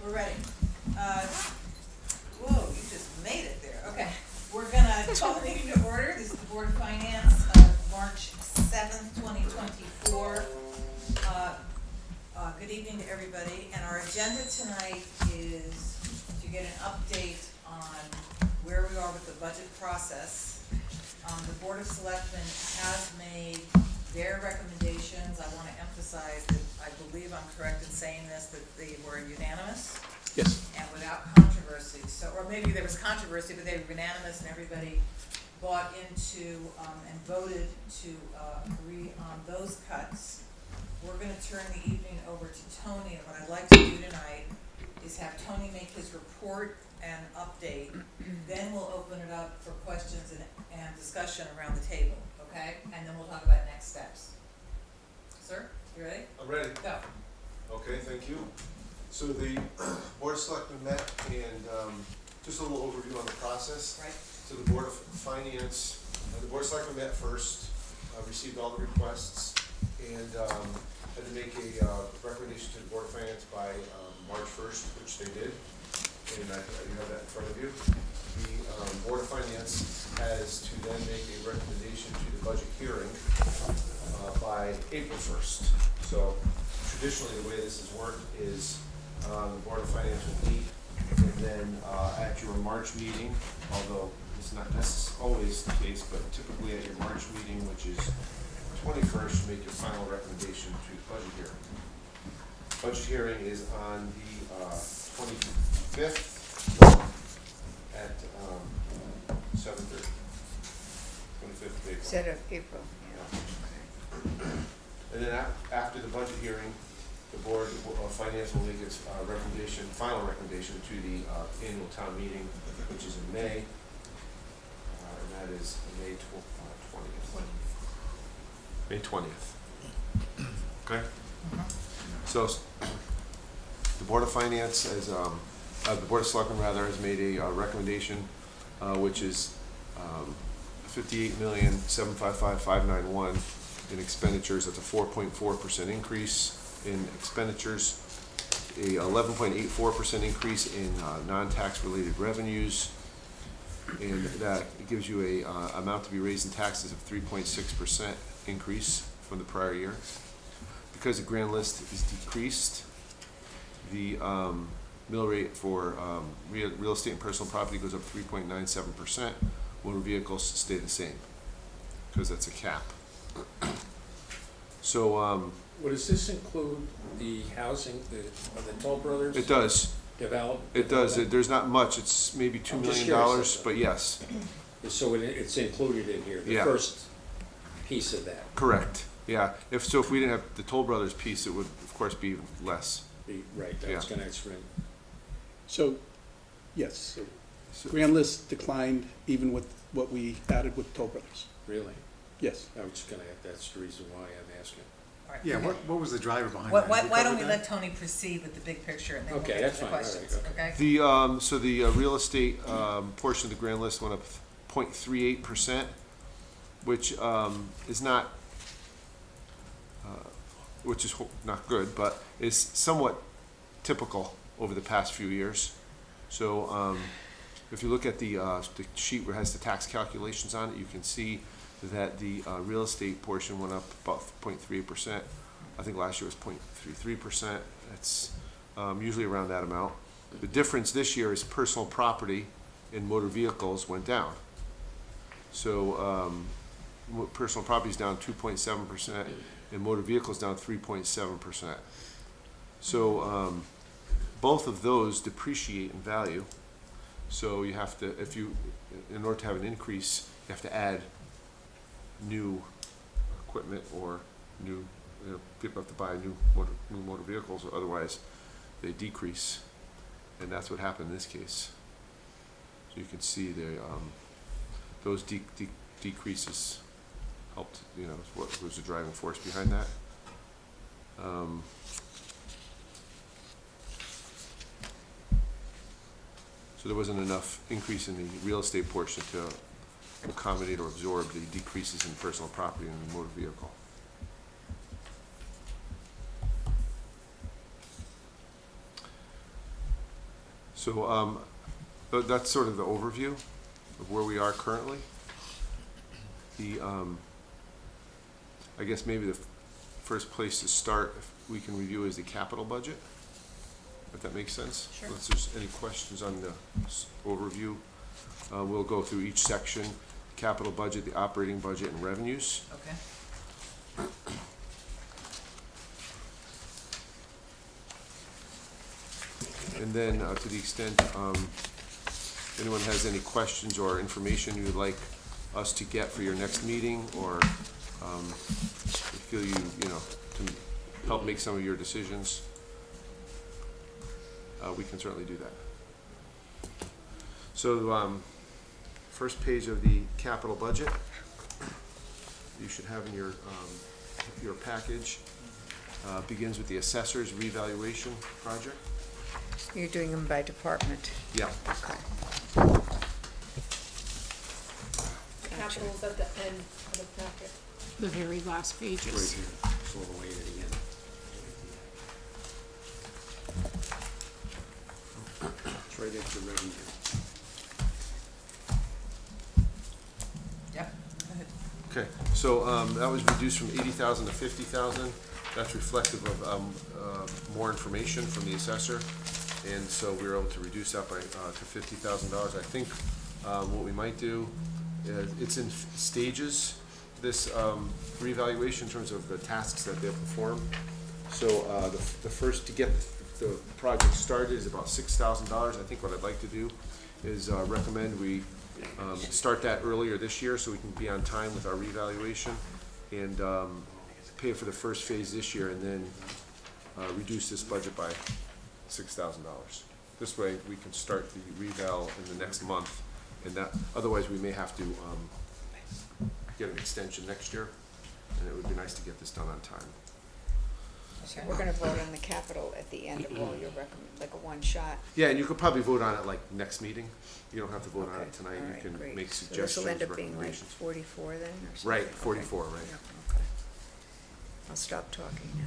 we're ready. Whoa, you just made it there. Okay, we're gonna call the meeting to order. This is the Board of Finance of March 7th, 2024. Good evening to everybody. And our agenda tonight is to get an update on where we are with the budget process. The Board of Selectmen has made their recommendations. I want to emphasize that I believe I'm correct in saying this, that they were unanimous. Yes. And without controversy. So, or maybe there was controversy, but they were unanimous and everybody bought into and voted to agree on those cuts. We're going to turn the evening over to Tony, and what I'd like to do tonight is have Tony make his report and update. Then we'll open it up for questions and discussion around the table, okay? And then we'll talk about next steps. Sir, you ready? I'm ready. Go. Okay, thank you. So the Board of Selectmen met and just a little overview on the process. Right. So the Board of Finance, the Board of Selectmen met first, received all the requests, and had to make a recommendation to the Board of Finance by March 1st, which they did. And you have that in front of you. The Board of Finance has to then make a recommendation to the budget hearing by April 1st. So traditionally, the way this has worked is the Board of Finance will meet, and then at your March meeting, although it's not necessarily always the case, but typically at your March meeting, which is 21st, make your final recommendation to the budget hearing. Budget hearing is on the 25th at 7:30. 25th of April. Instead of April, Yeah. And then after the budget hearing, the Board of Finance will make its final recommendation to the annual town meeting, which is in May, and that is May 20th. May 20th. Okay? So the Board of Finance the Board of Selectmen has made a recommendation, which is $58,755,591 in expenditures. That's a 4.4% increase in expenditures, a 11.84% increase in non-tax related revenues, and that gives you a amount to be raised in taxes of 3.6% increase from the prior year. Because the grand list is decreased, the mill rate for real estate and personal property goes up 3.97%. Motor vehicles stay the same because that's a cap. So What does this include, the housing, of the Toll Brothers? it does. It does. There's not much. It's maybe $2 I'm just million, curious. but yes, So it's included in here, the Yeah. first piece of that. correct. Yeah. If we didn't have the Toll Brothers piece, it would of course be less. Right, that's Yeah. gonna explain. So, yes, So- grand list declined even with what we added with Toll Brothers. Really? Yes. I was just gonna, that's the reason why I'm asking. All right. Yeah, what was the driver behind Why, that? why, Have you why don't we covered let Tony proceed with the big picture and then we'll Okay, get that's to the fine. All right, questions, okay? So the real estate portion of the grand list went up 0.38%, which is not good, but is somewhat typical over the past few years. So if you look at the sheet where it has the tax calculations on it, you can see that the real estate portion went up about 0.38%. I think last year was 0.33%. It's usually around that amount. The difference this year is personal property and motor vehicles went down. So personal property is down 2.7% and motor vehicles down 3.7%. So both of those depreciate in value. So you have to, in order to have an increase, you have to add new equipment or people have to buy new motor vehicles, or otherwise they decrease, and that's what happened in this case. So you can see those decreases helped. What was the driving force behind that? So there wasn't enough increase in the real estate portion to accommodate or absorb the decreases in personal property and motor vehicle. So, that's sort of the overview of where we are currently. I guess maybe the first place to start, if we can review, is the capital budget, if that makes sense. Sure. Unless there's any questions on the overview, we'll go through each section: capital budget, the operating budget, and revenues. Okay. And then, to the extent anyone has any questions or information you would like us to get for your next meeting, or you feel you know, to help make some of your decisions, we can certainly do that. So, first page of the capital budget, you should have in your package, begins with the assessor's revaluation project. You're doing them by department. Yeah. Okay. The capital's at the end of the packet. The very last pages. Right here, it's all the way to the end. It's right at the revenue. Yep, go ahead. Okay, so that was reduced from 80,000 to 50,000. That's reflective of more information from the assessor, and so we were able to reduce that by to $50,000. I think what we might do is, it's in stages, this reevaluation, in terms of the tasks that they'll perform. So the first, to get the project started, is about $6,000. I think what I'd like to do is recommend we start that earlier this year, so we can be on time with our reevaluation, and pay for the first phase this year, and then reduce this budget by $6,000. This way, we can start the reval in the next month, and that, otherwise we may have to get an extension next year, and it would be nice to get this done on time. So we're gonna vote on the capital at the end of all your like a one-shot. Yeah, and you could probably vote on it like next meeting. You don't have to vote on Okay, it tonight. all You right, can great. make So suggestions, this will end up being like recommendations. 44 then, or something? Right, Okay. 44, right. Yeah, okay. I'll stop talking now.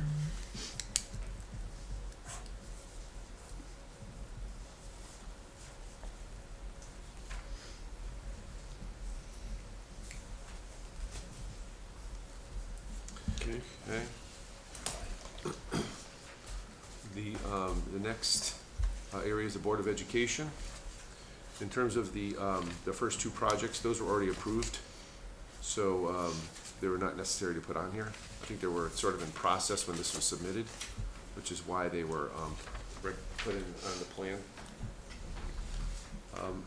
Okay. The next area is the Board of Education. In terms of the first two projects, those were already approved, so they were not necessary to put on here. I think they were sort of in process when this was submitted, which is why they were put in on the plan.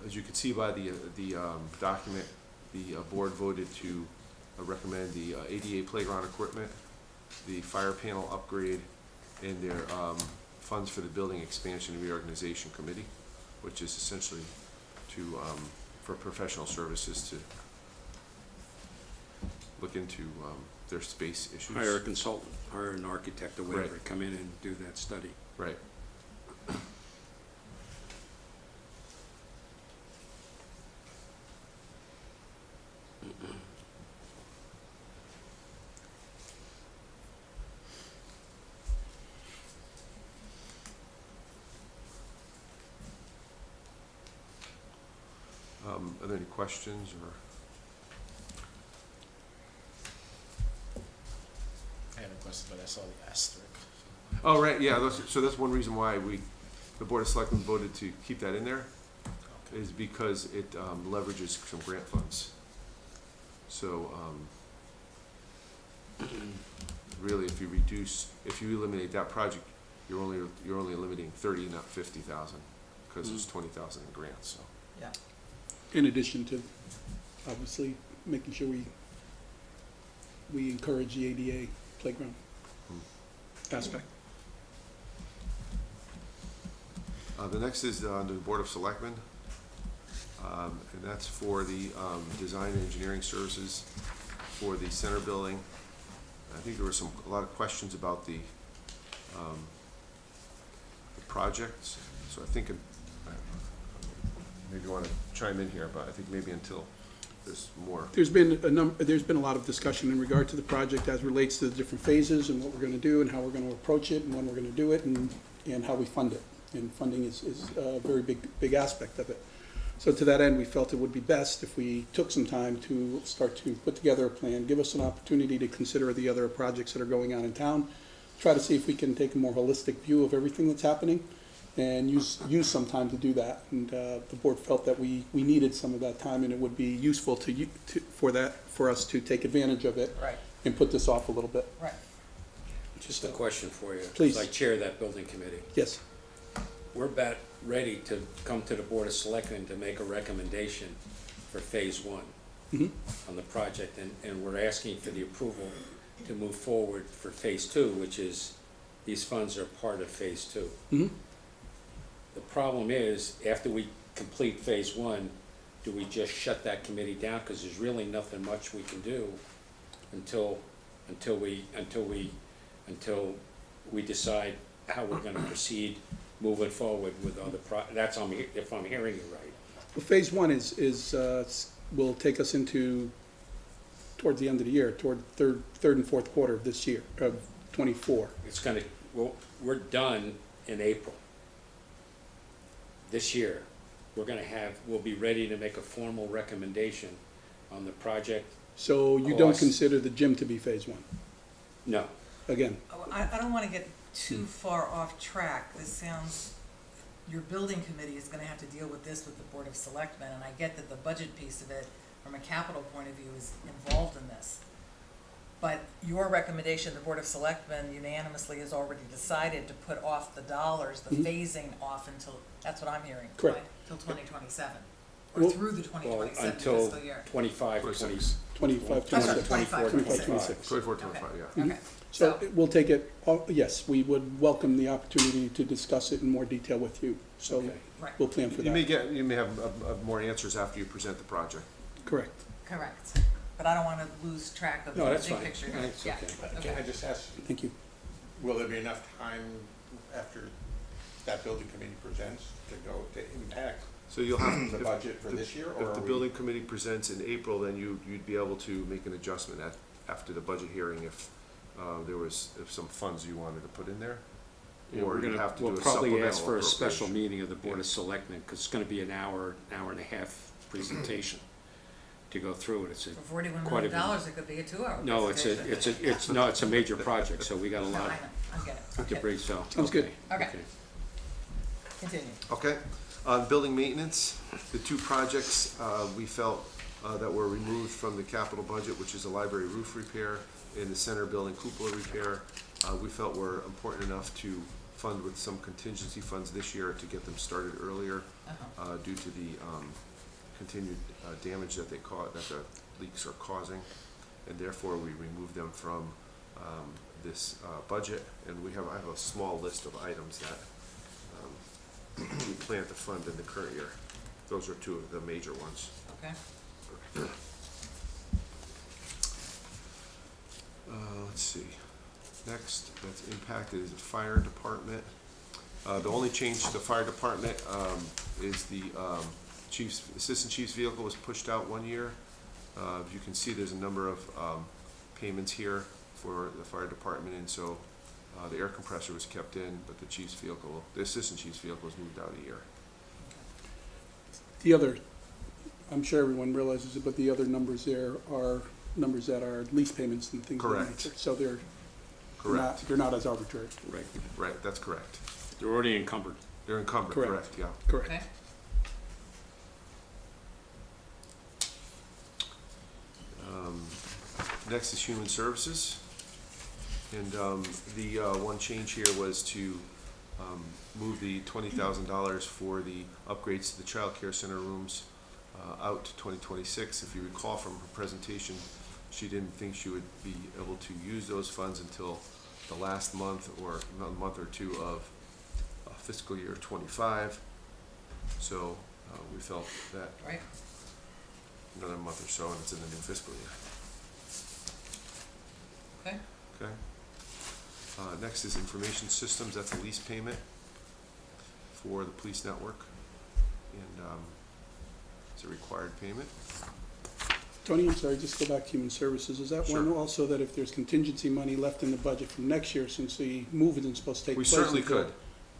As you can see by the document, the board voted to recommend the ADA playground equipment, the fire panel upgrade, and their funds for the building expansion and reorganization committee, which is essentially to for professional services to look into their space issues. Hire a consultant, hire an architect or whatever, Right. come in and do that study. Right. Are there any questions, or? I had a question, but I saw the asterisk. Oh, right, yeah, so that's one reason why the Board of Selectmen voted to keep that in there, Okay. is because it leverages some grant funds. So, really, if you eliminate that project, you're only eliminating 30, not 50,000, because there's 20,000 in grants, so. Yeah. In addition to, obviously, making sure we encourage the ADA playground aspect. The next is the Board of Selectmen, and that's for the design and engineering services for the center building. I think there were a lot of questions about the projects, so I think, maybe you want to chime in here, but I think maybe until there's more. There's been a lot of discussion in regard to the project as relates to the different phases and what we're gonna do and how we're gonna approach it and when we're gonna do it and how we fund it. and funding is a very big aspect of it. So to that end, we felt it would be best if we took some time to start to put together a plan, give us an opportunity to consider the other projects that are going on in town, try to see if we can take a more holistic view of everything that's happening, and use some time to do that. And the board felt that we needed some of that time, and it would be useful for us to take advantage of it Right, and put this off a little bit. right. Just a question for you. 'cause Please. I chair that building committee. Yes. We're about ready to come to the Board of Selectmen to make a recommendation for phase one Mhm. on the project, and we're asking for the approval to move forward for phase two, which is, these funds are part of phase two. Mhm. The problem is, after we complete phase one, do we just shut that committee down? Because there's really nothing much we can do until we decide how we're gonna proceed moving forward with other that's if I'm hearing you right. Well, phase one will take us towards the end of the year, toward third and fourth quarter of this year, of '24. We're done in April. This year, we'll be ready to make a formal recommendation on the project. So you don't Cost. consider the gym to be phase one? No, Again, Oh, I don't wanna get too far off track. This sounds, your building committee is gonna have to deal with this with the Board of Selectmen, and I get that the budget piece of it, from a capital point of view, is involved in this. But your recommendation, the Board of Selectmen unanimously has already decided to put off the dollars, the Mhm. phasing off until, that's what I'm hearing. Correct. right? Till 2027, or Well- through the 2027 until fiscal year. 25, 26. 25, I'm sorry, 26. 25, 25, 26. 24, Okay. 25, yeah. Okay, So so, we'll take it, yes, we would welcome the opportunity to discuss it in more detail with you. So Okay. right, we'll plan for You may that. you may have more answers after you present the project. Correct. correct. But I don't wanna lose track of the No, that's big fine. picture here. That's Yeah, okay. Can I just ask, Thank you. will there be enough time after that building committee presents to go to impact So you'll have, the budget for this year, or if the are we? building committee presents in April, then you'd be able to make an adjustment after the budget hearing if if some funds you wanted to put in there. Or you have to do we'll a probably ask supplemental for a special appropriation. meeting of the Board of Selectmen, because it's gonna be an hour and a half presentation to go through it. For $41 quite a million, bit. it could be a 2-hour No, presentation. it's a major project, so we got a No, lot I know, I get it. to Okay, bring, so. Sounds good. Okay. Continue. Okay, on building maintenance, the two projects, we felt that were removed from the capital budget, which is the library roof repair and the center building cupola repair, we felt were important enough to fund with some contingency funds this year to get them started earlier, Uh-huh. due to the continued damage that the leaks are causing, and therefore we removed them from this budget, and I have a small list of items that we plan to fund in the current year. Those are two of the major ones. Okay, Let's see. Next, that's impacted is the fire department. The only change to the fire department is the assistant chief's vehicle was pushed out 1 year. As you can see, there's a number of payments here for the fire department, and so the air compressor was kept in, but the assistant chief's vehicle was moved out a year. The other, I'm sure everyone realizes it, but the other numbers there are numbers that are lease payments and things of that Correct. nature. So they're Correct. they're not as arbitrary. Right, Right, that's correct. they're already encumbered. They're encumbered, Correct. correct, yeah. Correct. okay. Next is human services. And the one change here was to move the $20,000 for the upgrades to the child care center rooms out to 2026. If you recall from her presentation, she didn't think she would be able to use those funds until the last month or a month or two of fiscal year 25. So we felt that Right, another month or so and it's in the new fiscal year. okay. Okay. Next is information systems, that's a lease payment for the police network. And it's a required payment. Tony, I'm sorry, just go back to human services. Is that one Sure. also that if there's contingency money left in the budget from next year, since the move isn't supposed to take We place? certainly until- could.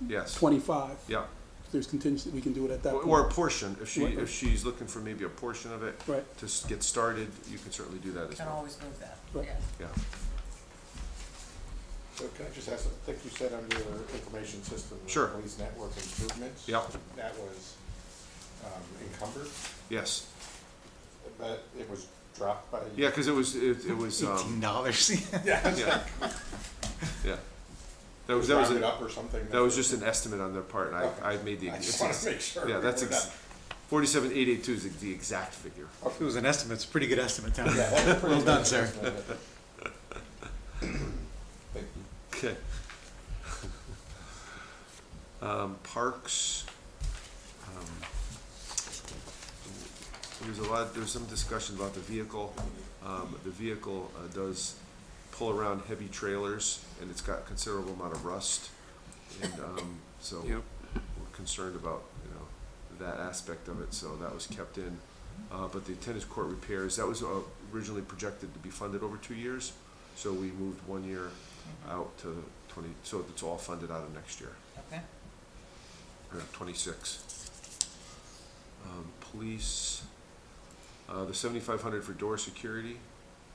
Yes. 25. Yeah, If there's contingency, we can do it at that point. or a portion, if Right. if she's looking for maybe a portion of it Right, to get started, you can certainly do that as Can well. always move that, Right. yeah. Yeah, So can I just ask, I think you said under information system, Sure. police network improvements? Yeah. That was encumbered, yes, but it was dropped by? yeah, cause it was, $18. Yeah. yeah, yeah. That was, Rounded up or something? that was just an estimate on their part, and Okay. I made the. I just wanted to make sure. Yeah, that's we were 47,882 is the exact figure. If it was an estimate, it's a pretty good estimate, Tom. not- Yeah, that's a pretty Well done, good sir. estimate. Thank you. Okay. Parks, there's some discussion about the vehicle. The vehicle does pull around heavy trailers, and it's got considerable amount of rust. And so Yep. we're concerned about, that aspect of it, so that was kept in. But the tennis court repairs, that was originally projected to be funded over 2 years, so we moved 1 year out to 20, so it's all funded out of next year, Okay, or 26. Police, the 7,500 for door security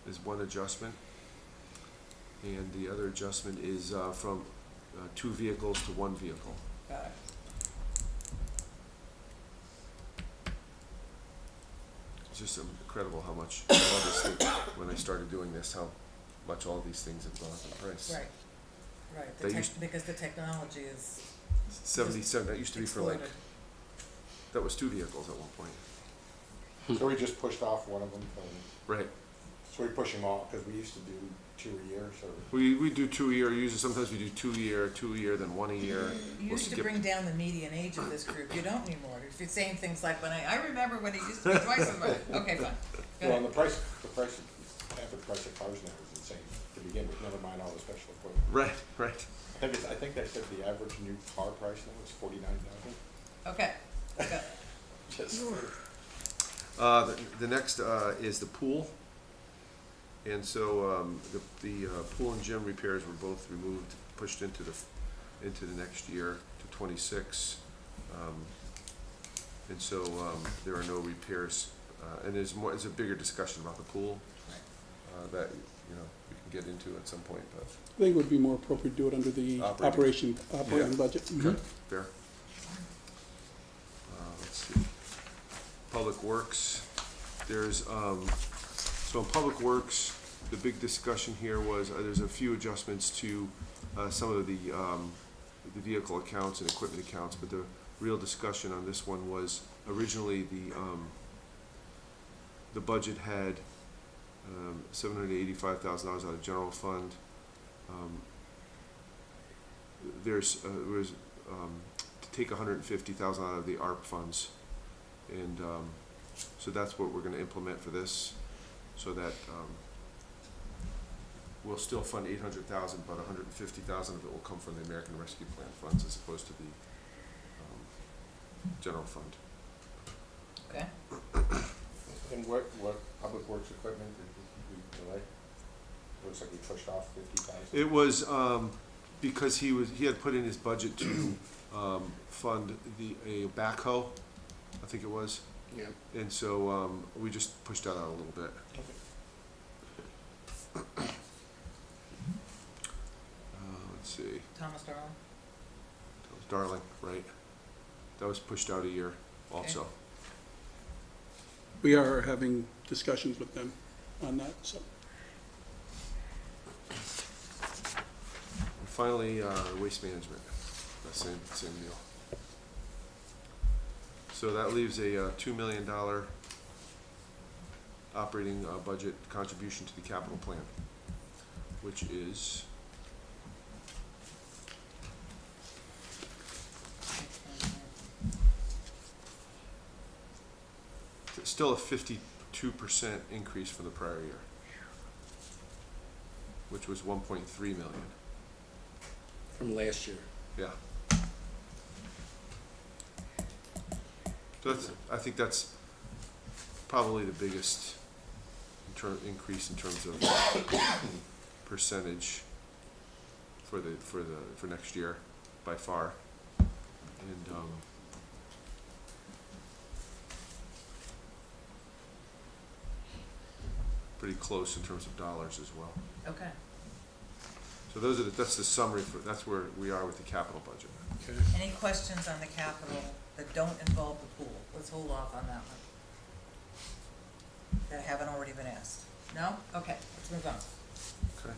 is one adjustment. And the other adjustment is from 2 vehicles to 1 vehicle. got it. It's just incredible how much, I love this thing, when I started doing this, how much all these things have gone up in price. Right, right, They used- because the technology is 77, that used to be for like, exploded. that was 2 vehicles at one point. So we just pushed off one of them, Right. so we push them off, because we used to do 2 a year, so. We do 2 a year, usually sometimes we do 2 a year, then 1 a year. You We'll used to skip- bring down the median age of this group, you don't anymore, if you're saying things like, I remember when it used to be twice as much, okay, fine, go Well, and ahead. the average price of cars now is insane to begin with, never mind all the special equipment. Right. I think they said the average new car price now is 49,000. Okay, go. Just, The next is the pool. And so the pool and gym repairs were both removed, pushed into the next year to 26. And so there are no repairs. And there's a bigger discussion about the pool that we can get into at some point, but I think it would be more appropriate to do it under the Operating. operating Yeah. budget. Mhm. fair. Let's see. Public Works, there's, so in Public Works, the big discussion here was, there's a few adjustments to, some of the vehicle accounts and equipment accounts, but the real discussion on this one was, originally, the budget had, $785,000 out of general fund. Was to take $150,000 out of the ARP funds. And so that's what we're gonna implement for this, so that we'll still fund 800,000, but 150,000 of it will come from the American Rescue Plan funds as opposed to the general fund. Okay, and what public works equipment did we delay? Looks like we pushed off 50,000. It was because he had put in his budget to fund a backhoe, I think it was. Yeah. And so we just pushed that out a little bit. Let's see, Thomas Darling, that was Darling, right? That was pushed out a year also. We are having discussions with them on that, so. And finally, waste management, that same deal. So that leaves a $2 million operating budget contribution to the capital plan, which is still a 52% increase from the prior year, which was 1.3 million. From last year. Yeah. So I think that's probably the biggest increase in terms of percentage for next year by far. And, pretty close in terms of dollars as well. Okay. So that's the summary that's where we are with the capital budget. Any questions on the capital that don't involve the pool? Let's hold off on that one. That haven't already been asked. No? Okay, let's move on. Okay.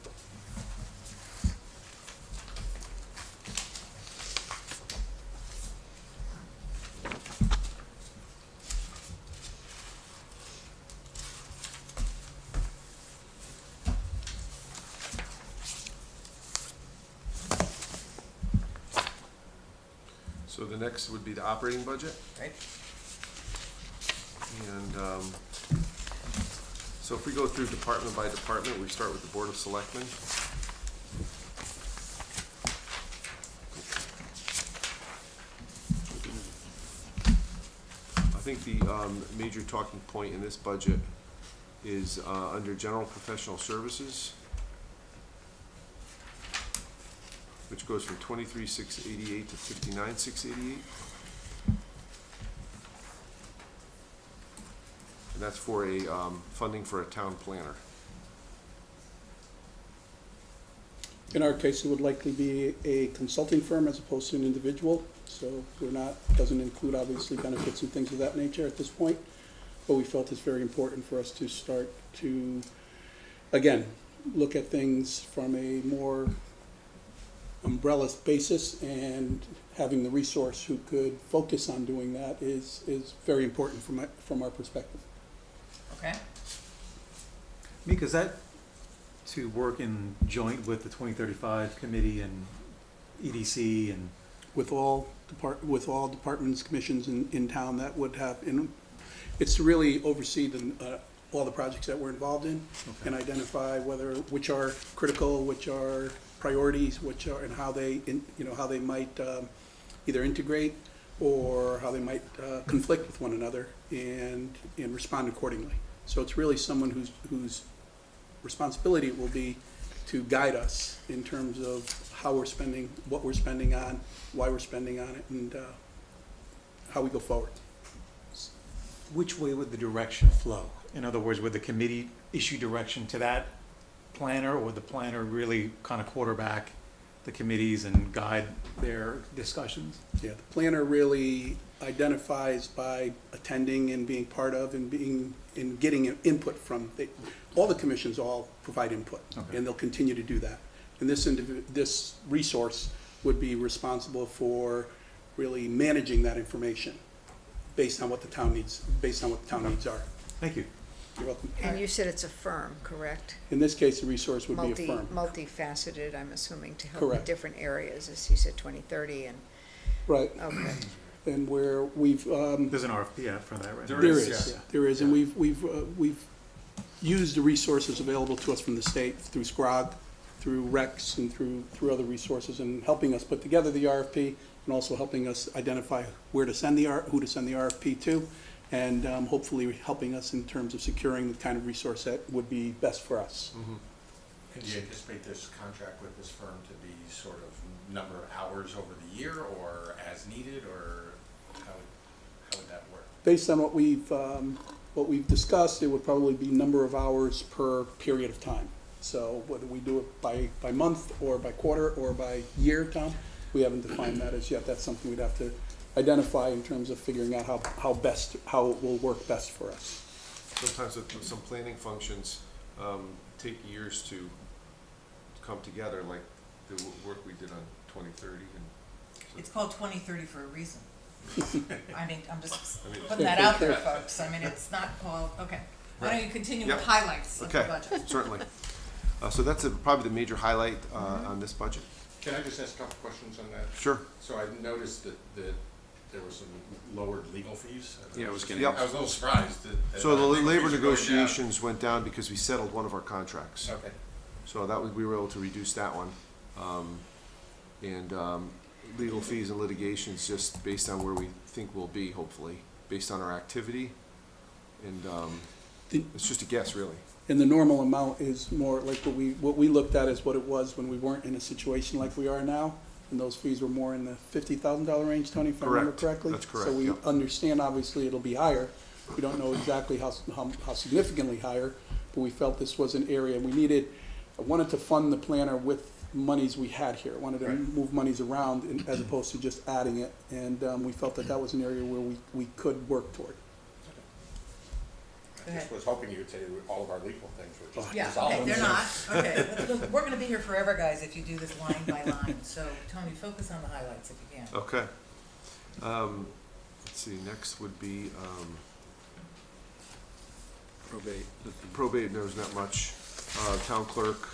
So the next would be the operating budget. Right? And so if we go through department by department, we start with the Board of Selectmen. I think the major talking point in this budget is under General Professional Services, which goes from 23,688 to 59,688. And that's for a funding for a town planner. In our case, it would likely be a consulting firm as opposed to an individual, so doesn't include obviously benefits and things of that nature at this point. But we felt it's very important for us to start to, again, look at things from a more umbrella basis, and having the resource who could focus on doing that is very important from our perspective. Okay? Mika, is that to work in joint with the 2035 committee and EDC and? With all departments, commissions in town that would have, it's to really oversee all the projects that we're involved in, Okay. and identify which are critical, which are priorities, and how they might either integrate or how they might conflict with one another, and respond accordingly. So it's really someone whose responsibility it will be to guide us in terms of how we're spending, what we're spending on, why we're spending on it, and how we go forward. Which way would the direction flow? In other words, would the committee issue direction to that planner, or would the planner really kind of quarterback the committees and guide their discussions? Yeah, the planner really identifies by attending and being part of and getting input from, all the commissions all provide input, Okay. and they'll continue to do that. And this resource would be responsible for really managing that information based on what the town needs are. Thank you. You're welcome. And you said it's a firm, correct? In this case, the resource would be a firm. Multifaceted, I'm assuming, to help in Correct. different areas, as you said, 2030 and, Right, okay. and where we've, There's an RFP out for that, right? there is, and we've used the resources available to us from the state through SCROG, through Rex, and through other resources, and helping us put together the RFP, and also helping us identify who to send the RFP to, and hopefully helping us in terms of securing the kind of resource that would be best for us. Mm-hmm. And do you anticipate this contract with this firm to be sort of number of hours over the year, or as needed, or how would that work? Based on what we've discussed, it would probably be number of hours per period of time. So whether we do it by month, or by quarter, or by year, Tom, we haven't defined that as yet. That's something we'd have to identify in terms of figuring out how it will work best for us. Sometimes some planning functions take years to come together, like the work we did on 2030. It's called 2030 for a reason. I mean, I'm just I mean- putting that out there, folks. I mean, it's not called, okay. Why don't you continue with Yep. highlights of the Okay, budget? certainly. So that's probably the major highlight on this budget. Can I just ask a couple questions on that? Sure. So I noticed that there were some lowered legal fees. Yeah, I was getting- Yep. I was a little surprised that. So the legal labor fees are going down. negotiations went down because we settled one of our contracts. Okay. So we were able to reduce that one. Legal fees and litigations, just based on where we think we'll be, hopefully, based on our activity. And it's just a guess, really. And the normal amount is more like what we looked at is what it was when we weren't in a situation like we are now. And those fees were more in the $50,000 range, Tony, if I remember Correct. correctly? That's correct, So we yep. understand, obviously, it'll be higher. We don't know exactly how significantly higher, but we felt this was an area we needed. I wanted to fund the planner with monies we had here. I wanted to move monies around as opposed to just adding it. And we felt that that was an area where we could work toward. Go I just ahead. was hoping you would say all of our legal things were just Yeah, resolved. okay, they're not, okay, look, we're gonna be here forever, guys, if you do this line by line, so, Tony, focus on the highlights if you can. Okay. Let's see, next would be, Probate. probate, there was not much. Town clerk,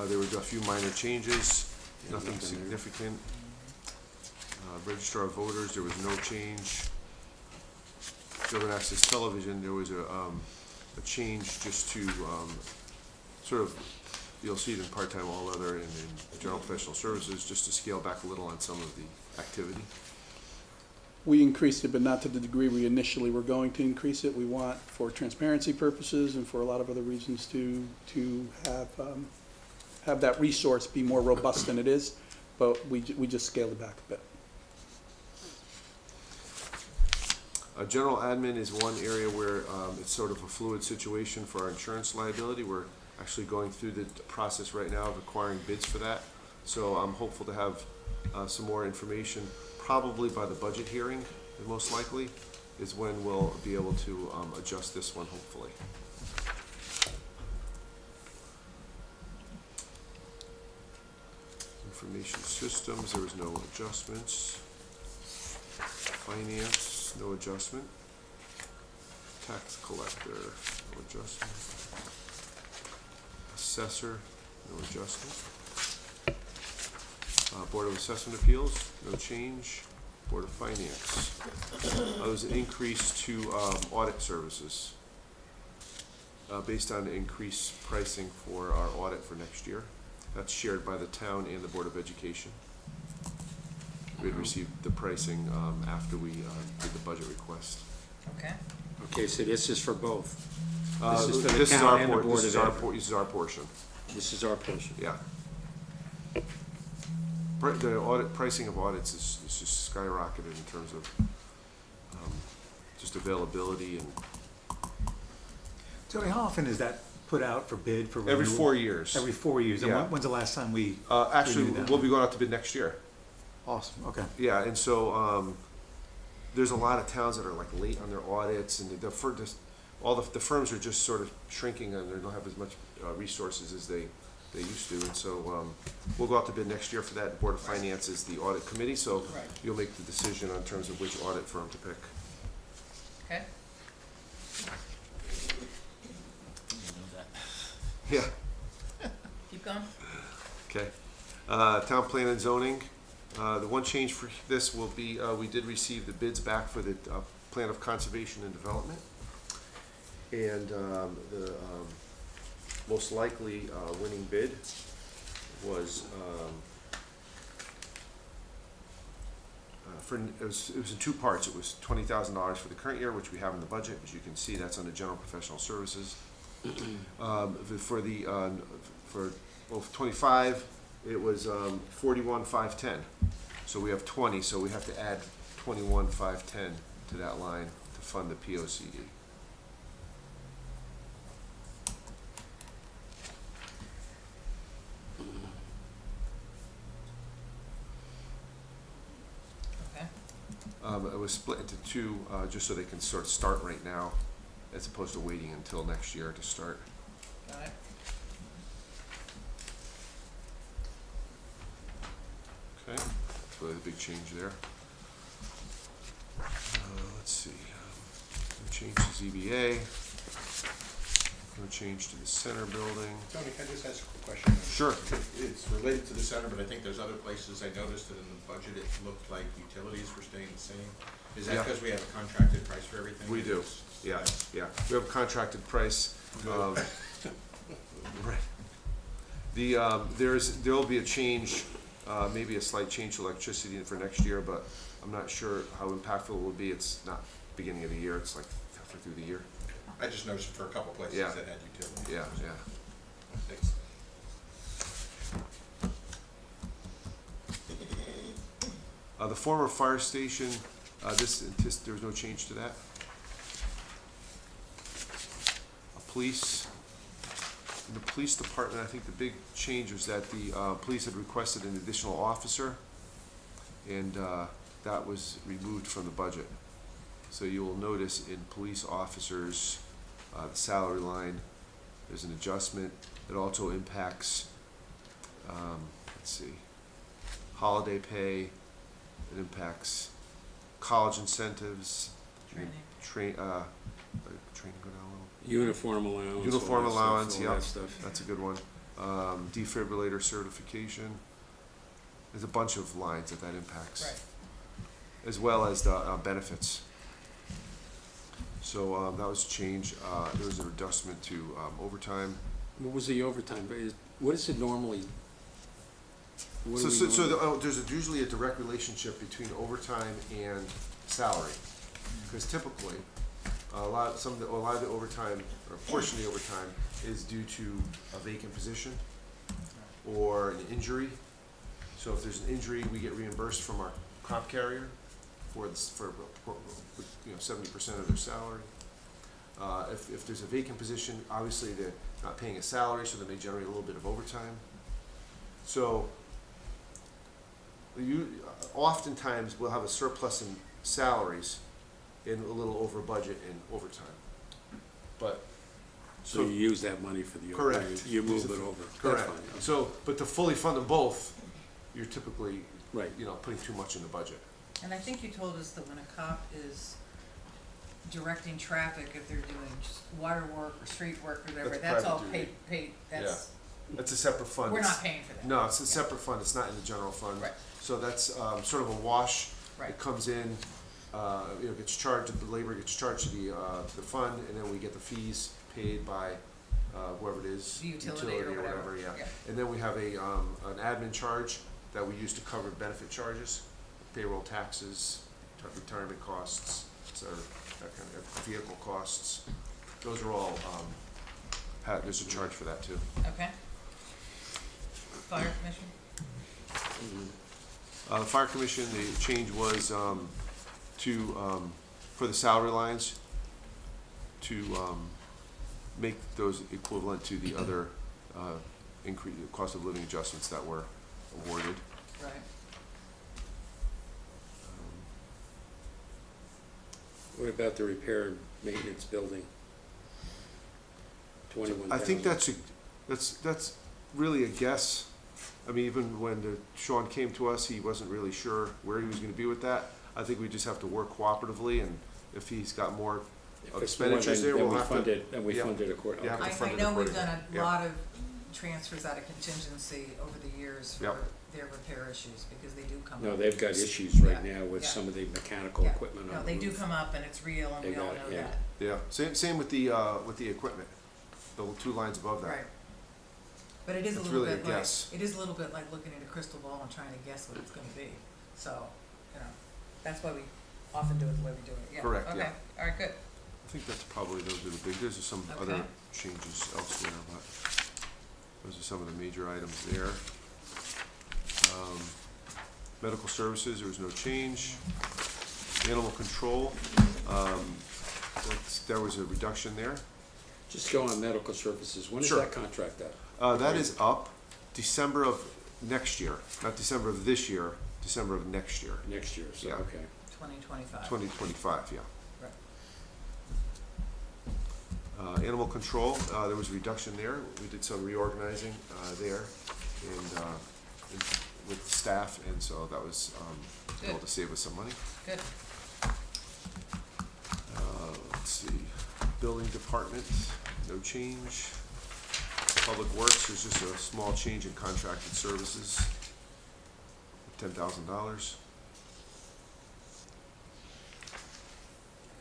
there were a few minor changes, nothing significant. Registrar of voters, there was no change. Government access television, there was a change just to, sort of, you'll see it in part-time, all other, and in general professional services, just to scale back a little on some of the activity. We increased it, but not to the degree we initially were going to increase it. We want, for transparency purposes and for a lot of other reasons, to have that resource be more robust than it is, but we just scaled it back a bit. General admin is one area where it's sort of a fluid situation for our insurance liability. We're actually going through the process right now of acquiring bids for that. So I'm hopeful to have some more information, probably by the budget hearing, most likely, is when we'll be able to adjust this one, hopefully. Information systems, there was no adjustments. Finance, no adjustment. Tax collector, no adjustment. Assessor, no adjustment. Board of Assessment Appeals, no change. Board of Finance. There was an increase to audit services based on increased pricing for our audit for next year. That's shared by the town and the Board of Education. We had received the pricing after we did the budget request. Okay, Okay, so this is for both. This is for the is town our and the por- Board this is of our Ed. por- this is our portion, This is our portion. yeah. The audit, pricing of audits is just skyrocketed in terms of just availability and Tony, how often is that put out for bid for renewal? every 4 years. Every 4 years, and Yeah. when's the last time we? Actually, renewed that? we'll be going out to bid next year. Awesome, okay. Yeah, and so, there's a lot of towns that are like late on their audits, and the firms are just sort of shrinking, and they don't have as much resources as they used to, and so, we'll go out to bid next year for that. Board of Finance is the audit committee, so Right. you'll make the decision on terms of which audit firm to pick. okay, Yeah, keep going. okay. Town plan and zoning, the one change for this will be, we did receive the bids back for the plan of conservation and development. And the most likely winning bid was it was in two parts. It was $20,000 for the current year, which we have in the budget. As you can see, that's under general professional services. For 25, it was 41,510. So we have 20, so we have to add 21,510 to that line to fund the POCD. Okay, It was split into two, just so they can sort of start right now, as opposed to waiting until next year to start. got it. Okay, that's really the big change there. Let's see, no change to ZBA, no change to the center building. Tony, can I just ask a quick question? Sure. It's related to the center, but I think there's other places I noticed that in the budget, it looked like utilities were staying the same. Is that Yeah. because we have a contracted price for everything? We do, yeah, yeah. We have a contracted price. Right. There'll be a change, maybe a slight change to electricity for next year, but I'm not sure how impactful it will be. It's not beginning of the year, it's like halfway through the year. I just noticed for a couple places Yeah. that had utilities. Yeah, yeah. Thanks. The former fire station, there was no change to that. Police, in the police department, I think the big change was that the police had requested an additional officer, and that was removed from the budget. So you will notice in police officers, the salary line, there's an adjustment. It also impacts, let's see, holiday pay. It impacts college incentives. Training. Training go down a little. Uniform allowance. Uniform all that allowance, stuff, all yeah, that stuff. that's a good one. Defibrillator certification. There's a bunch of lines that impacts. Right. As well as the benefits. So that was a change. There was a adjustment to overtime. What was the overtime? What is it normally? What do we There's usually a direct relationship between overtime and salary. Because typically, a lot of the overtime, or a portion of the overtime, is due to a vacant position or an injury. So if there's an injury, we get reimbursed from our comp carrier for 70% of their salary. If there's a vacant position, obviously they're not paying a salary, so they may generate a little bit of overtime. So oftentimes we'll have a surplus in salaries and a little over budget in overtime. But So you use that money for the correct. overtime, you move it over. Correct. That's fine. So, but to fully fund them both, you're typically, Right. putting too much in the budget. And I think you told us that when a cop is directing traffic, if they're doing just water work or street work or whatever, That's that's all private duty. paid, that's, That's a separate fund. we're not paying for that. No, it's a separate fund, it's not in the general fund. Right. So that's sort of a wash. Right. It comes in, gets charged, the labor gets charged to the fund, and then we get the fees paid by whoever it is. The utility or whatever. Yeah. Yeah. And then we have an admin charge that we use to cover benefit charges, payroll taxes, retirement costs, so that kind of vehicle costs. Those are all, there's a charge for that too. Okay. Fire commission? The fire commission, the change was for the salary lines, to make those equivalent to the other increase, cost of living adjustments that were awarded. Right. What about the repair and maintenance building? 21,000. I think that's really a guess. I mean, even when Sean came to us, he wasn't really sure where he was gonna be with that. I think we just have to work cooperatively, and if he's got more If it's more than- expenditures there, then we'll we have to. fund it, then we yeah. fund it accordingly. Yeah. Okay. to fund I it know we've accordingly. done a Yeah. lot of transfers out of contingency over the years for Yep. their repair issues, because they do come up. No, they've got issues right Yeah, now with yeah. some of the mechanical Yeah. equipment on No, the they do roof. come up and it's real, and They we all got know it, yeah. that. Yeah, same with the equipment, the two lines above that. Right. But it is a It's little really a bit like, guess. it is a little bit like looking at a crystal ball and trying to guess what it's gonna be. So, that's why we often do it the way we do it, yeah. Correct, yeah. Okay, all right, good. I think that's probably, those are the big, there's some other Okay. changes elsewhere, but those are some of the major items there. Medical services, there was no change. Animal control, there was a reduction there. Just go on medical services, when is Sure. that contract up? That is up December of next year, not December of this year, December of next year, Next year, so, Yeah. okay. 2025. 2025, yeah. Right. Animal control, there was a reduction there. We did some reorganizing there and with staff, and so that was able to save us some money. Good. Let's see, building department, no change. Public works, there's just a small change in contracted services, $10,000.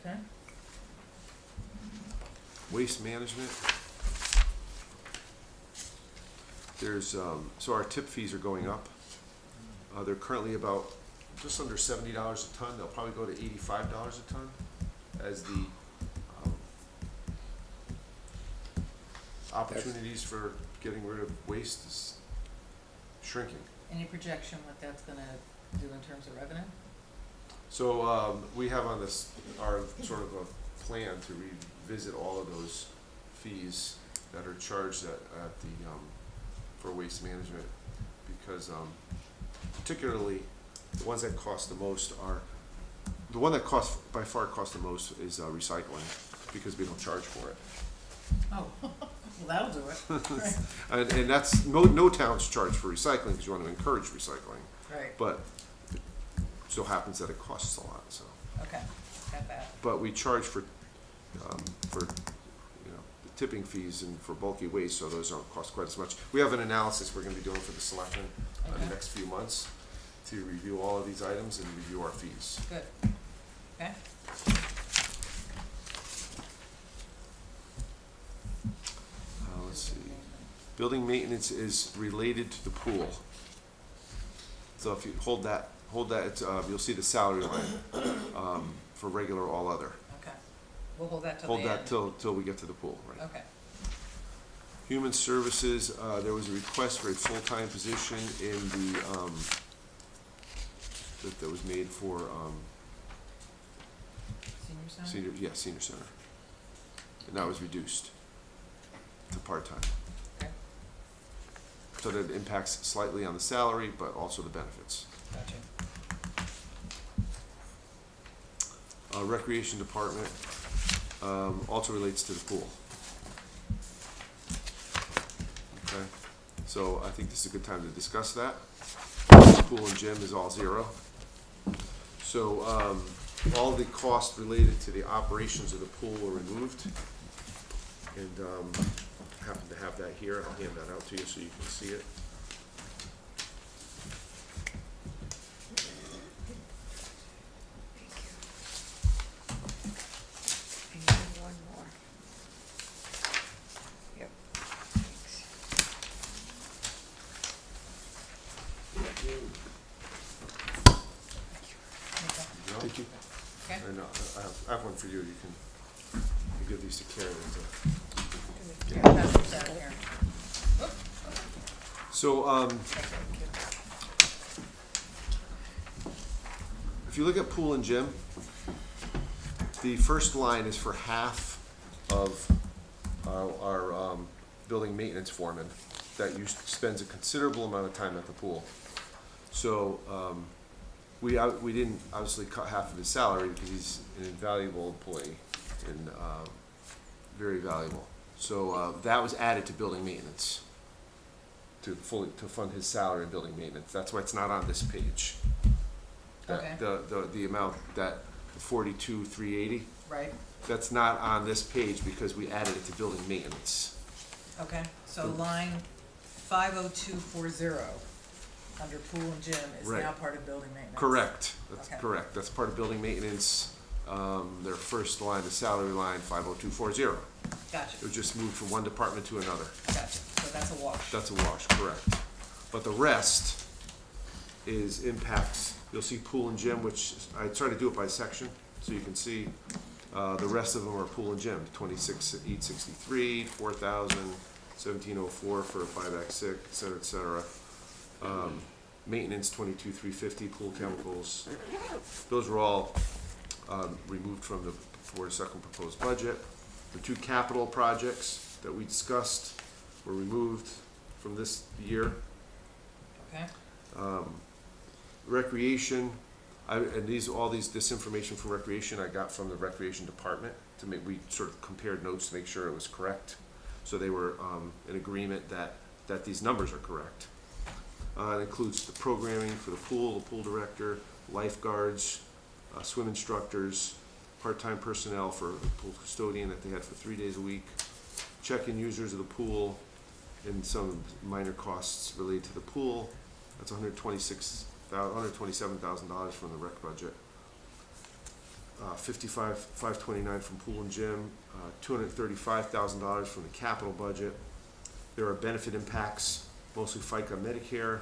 Okay. Waste management. There's, so our tip fees are going up. They're currently about just under $70 a ton. They'll probably go to $85 a ton as the opportunities for getting rid of waste is shrinking. Any projection what that's gonna do in terms of revenue? So, we have on this, our sort of a plan to revisit all of those fees that are charged at the, for waste management, because, particularly, the ones that cost the most are, the one that costs, by far costs the most is, recycling, because we don't charge for it. Oh, well, that'll do it. Right. And that's, no towns charge for recycling, because you want to encourage recycling, Right, but it so happens that it costs a lot, so. okay, got that. But we charge for the tipping fees and for bulky waste, so those don't cost quite as much. We have an analysis we're gonna be doing for the selectmen in Okay. the next few months to review all of these items and review our fees. Good, okay. Let's see. Building maintenance is related to the pool. So if you hold that, it's, you'll see the salary line, for regular all other. Okay, we'll hold that till the Hold end. that till we get to the pool, right? Okay, Human Services, there was a request for a full-time position in the, that was made for, senior center? senior center. And that was reduced to part-time. Okay, So that impacts slightly on the salary, but also the benefits. gotcha. Recreation Department, also relates to the pool. Okay, so I think this is a good time to discuss that. Pool and gym is all zero. So, all the costs related to the operations of the pool were removed. And, I happen to have that here, I'll hand that out to you so you can see it. And you have one more. Yep, thanks. No? Thank you. Okay, And I have one for you, you can give these to Karen. pass this down here. So, if you look at pool and gym, the first line is for half of our building maintenance foreman that spends a considerable amount of time at the pool. So, we didn't obviously cut half of his salary because he's an invaluable employee and very valuable. So that was added to building maintenance to fund his salary in building maintenance. That's why it's not on this page. Okay. The amount that 42,380, Right, that's not on this page because we added it to building maintenance. okay, so line 50240, under pool and gym, is Right. now part of building maintenance. Correct, that's Okay. correct. That's part of building maintenance. Their first line, the salary line, 50240. Gotcha, It was just moved from one department to another. gotcha, so that's a wash. That's a wash, correct. But the rest is impacts, you'll see pool and gym, which I try to do it by section, so you can see, the rest of them are pool and gym, 26,863, 4,000, 1,704 for a 5X6, et cetera, et cetera. Maintenance, 22,350, pool chemicals, those were all, removed from the second proposed budget. The two capital projects that we discussed were removed from this year. Okay, Recreation, this information from recreation I got from the recreation department we sort of compared notes to make sure it was correct. So they were, in agreement that these numbers are correct. It includes the programming for the pool director, lifeguards, swim instructors, part-time personnel for the pool custodian that they had for 3 days a week, check-in users of the pool, and some minor costs related to the pool. That's $127,000 from the rec budget. 529 from pool and gym, $235,000 from the capital budget. There are benefit impacts, mostly FICA Medicare,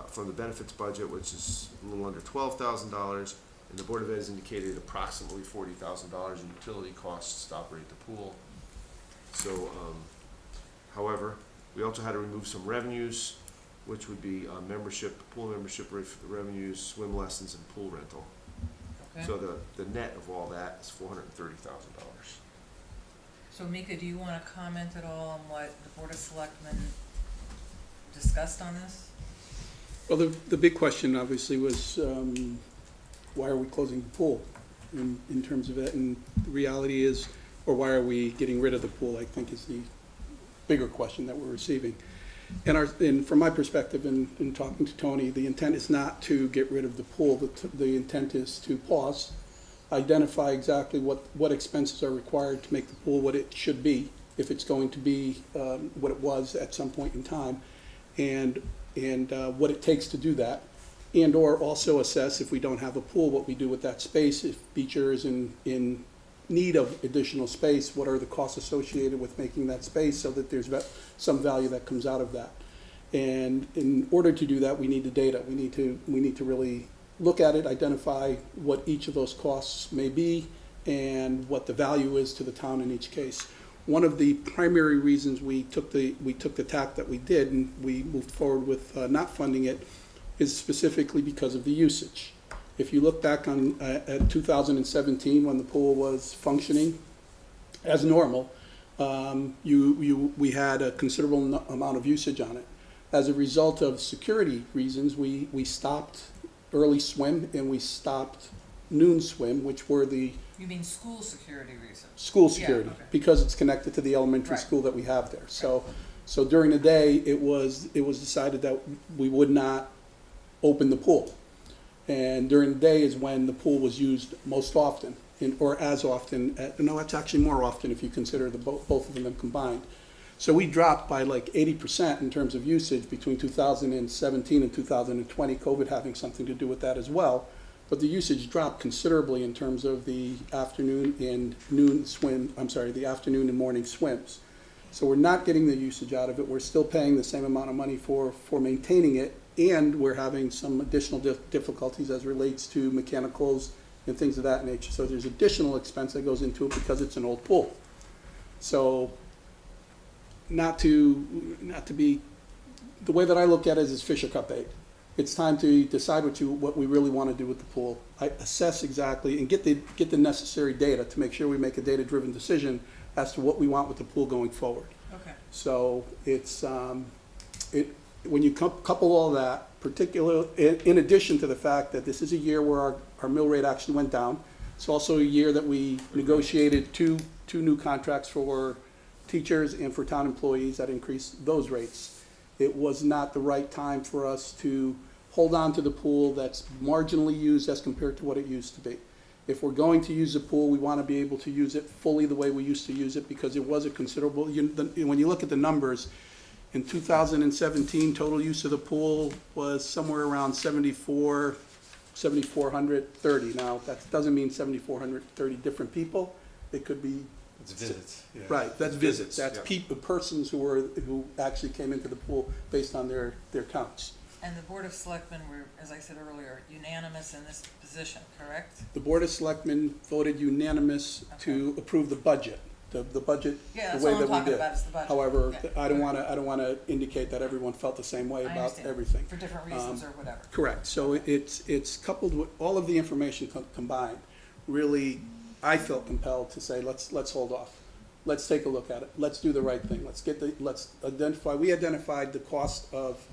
from the benefits budget, which is a little under $12,000. And the Board of Ed has indicated approximately $40,000 in utility costs to operate the pool. So, however, we also had to remove some revenues. which would be membership, pool membership revenues, swim lessons, and pool rental. Okay. So the net of all that is $430,000. So Mika, do you wanna comment at all on what the Board of Selectmen discussed on this? Well, the big question obviously was, why are we closing the pool in terms of it? And the reality is, or why are we getting rid of the pool, I think is the bigger question that we're receiving. And from my perspective, in talking to Tony, the intent is not to get rid of the pool. The intent is to pause, identify exactly what expenses are required to make the pool what it should be, if it's going to be what it was at some point in time, and what it takes to do that, and or also assess, if we don't have a pool, what we do with that space. If Beecher is in need of additional space, what are the costs associated with making that space, so that there's some value that comes out of that. And in order to do that, we need the data. We need to really look at it, identify what each of those costs may be, and what the value is to the town in each case. One of the primary reasons we took the tack that we did, and we moved forward with not funding it, is specifically because of the usage. If you look back on at 2017, when the pool was functioning as normal, we had a considerable amount of usage on it. As a result of security reasons, we stopped early swim and we stopped noon swim, which were the You mean school security reasons? school security, okay. because it's connected to the elementary Right. school that we have there. So during the day, it was decided that we would not open the pool. And during the day is when the pool was used most often, or as often. No, it's actually more often if you consider both of them combined. So we dropped by like 80% in terms of usage between 2017 and 2020, COVID having something to do with that as well. But the usage dropped considerably in terms of the afternoon and the afternoon and morning swims. So we're not getting the usage out of it. We're still paying the same amount of money for maintaining it, and we're having some additional difficulties as relates to mechanicals and things of that nature. So there's additional expense that goes into it because it's an old pool. So not to be, the way that I look at it is Fisher Cup bait. It's time to decide what we really want to do with the pool. Assess exactly and get the necessary data to make sure we make a data-driven decision as to what we want with the pool going forward. Okay. So it's when you couple all that, particularly in addition to the fact that this is a year where our mill rate actually went down. It's also a year that we negotiated two new contracts for teachers and for town employees that increased those rates. It was not the right time for us to hold on to the pool that's marginally used as compared to what it used to be. If we're going to use the pool, we want to be able to use it fully the way we used to use it, because it was a considerable, when you look at the numbers, in 2017, total use of the pool was somewhere around 7,430. Now, that doesn't mean 7,430 different people. It could be. It's visits. Yeah. Right, that's visits. That's yeah. persons who actually came into the pool based on their counts. And the Board of Selectmen were, as I said earlier, unanimous in this position, correct? The Board of Selectmen voted unanimous to approve the budget, the budget, Yeah, the that's way all that I'm we talking did. about is the budget. However, Yeah. I don't wanna indicate that everyone felt the same way I about understand. everything. For different reasons or whatever. Correct, so it's coupled with all of the information combined, really, I felt compelled to say, let's hold off. Let's take a look at it, let's do the right thing, we identified the cost of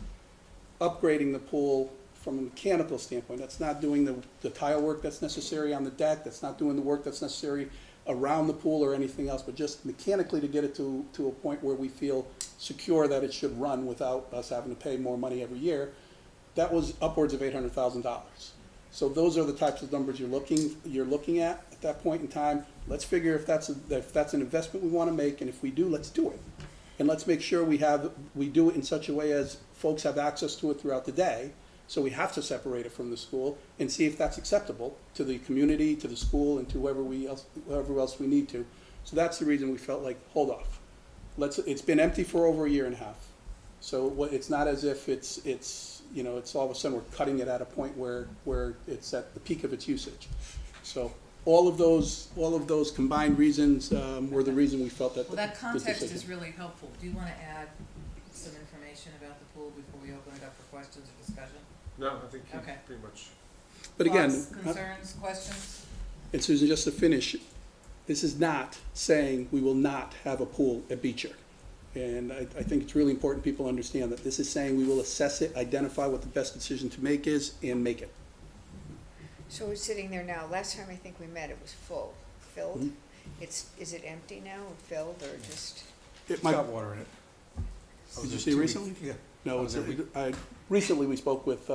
upgrading the pool from a mechanical standpoint. That's not doing the tile work that's necessary on the deck, that's not doing the work that's necessary around the pool or anything else, but just mechanically to get it to a point where we feel secure that it should run without us having to pay more money every year. That was upwards of $800,000. So those are the types of numbers you're looking at that point in time. Let's figure if that's an investment we want to make, and if we do, let's do it. And let's make sure we do it in such a way as folks have access to it throughout the day. So we have to separate it from the school and see if that's acceptable to the community, to the school, and to whoever else we need to. So that's the reason we felt like, hold off. It's been empty for over a year and a half. So it's not as if it's all of a sudden we're cutting it at a point where it's at the peak of its usage. So all of those combined reasons were the reason we felt that. Well, that the context decision. is really helpful. Do you want to add some information about the pool before we open it up for questions or discussion? No, I think you Okay. pretty much. But again, Thoughts, concerns, questions? and Susan, just to finish, this is not saying we will not have a pool at Beecher. And I think it's really important people understand that this is saying we will assess it, identify what the best decision to make is, and make it. So it's sitting there now. Last time I think we met, it was filled. Mhm. Is it empty now, or filled, or just? It It's might, got water in it. did you see recently? Yeah. No, I it's, was there. recently we spoke with,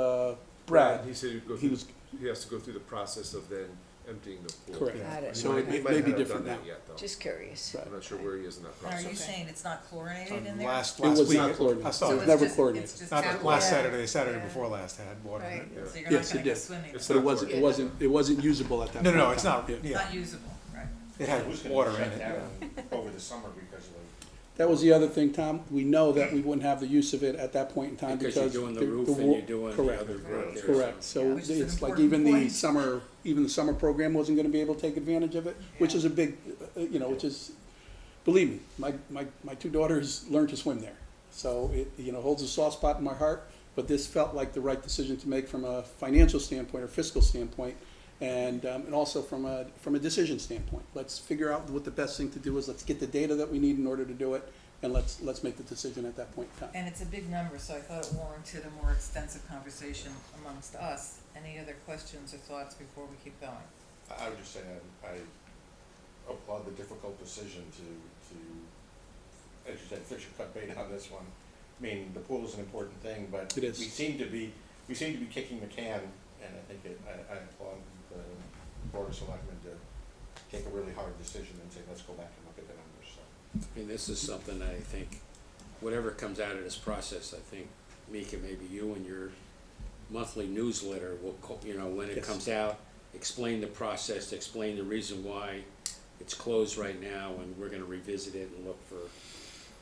Brad. He said he'd go He through, was, he has to go through the process of then emptying the pool. correct. Got it. So it He may might be not have different done now. that yet, though. Just curious. Right. I'm not sure where he is in that And are process. you saying it's not chlorinated From in there? last It was week. not chlorinated. I saw It So was it. it's never just- chlorinated. it's just Not tap last water? Saturday Yeah. before last had water in Right. it. Yeah. So you're Yes, not it gonna go did. swimming? It's But not it wasn't usable at that No, point. no, in it's time. not, Yeah. It's yeah. not usable, right? It had was gonna water be in shut it. down over the summer because of That was the other thing, Tom. We know that we wouldn't have the use of it at that point in time Because because. you're doing the roof and wa- you're doing the correct. other work there. Correct, so- so Yeah, which is an it's like important even the point. summer, even the summer program wasn't gonna be able to take advantage of it, which Yeah. is a big, which is, believe me, my two daughters learned to swim there. So it, holds a soft spot in my heart, but this felt like the right decision to make from a financial standpoint or fiscal standpoint, and also from a decision standpoint. Let's figure out what the best thing to do is, let's get the data that we need in order to do it, and let's make the decision at that point in time. And it's a big number, so I thought it warranted a more extensive conversation amongst us. Any other questions or thoughts before we keep going? I would just say I applaud the difficult decision to, as you said, fish or cut bait on this one. I mean, the pool is an important thing, but It is. we seem to be kicking the can, and I think I applaud the Board of Selectmen to take a really hard decision and say, let's go back and look at the numbers, so. I mean, this is something that I think, whatever comes out of this process, I think, Mika, maybe you and your monthly newsletter will, when it Yes. comes out, explain the process, explain the reason why it's closed right now, and we're gonna revisit it and look for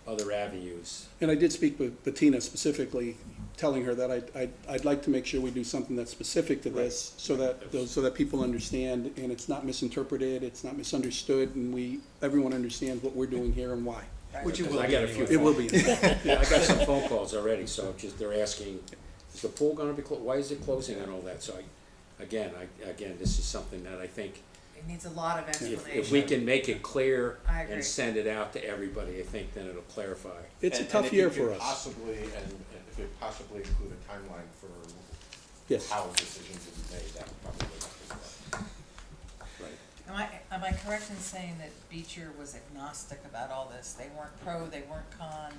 other avenues. And I did speak with Bettina specifically, telling her that I'd like to make sure we do something that's specific to this, so that people understand, and it's not misinterpreted, it's not misunderstood, and everyone understands what we're doing here and why. Which it Because will I be got a few anyway. It will be. Yeah, I got some phone calls already, so they're asking, is the pool gonna be why is it closing and all that, so again, this is something that I think, It needs a lot of explanation. if we can make it clear I agree. and send it out to everybody, I think then it'll clarify. It's a And tough if you year could for us. Possibly, and if you possibly include a timeline for Yes. how decisions will be made, that would probably help as well. Right. Am I correct in saying that Beecher was agnostic about all this? They weren't pro, they weren't con,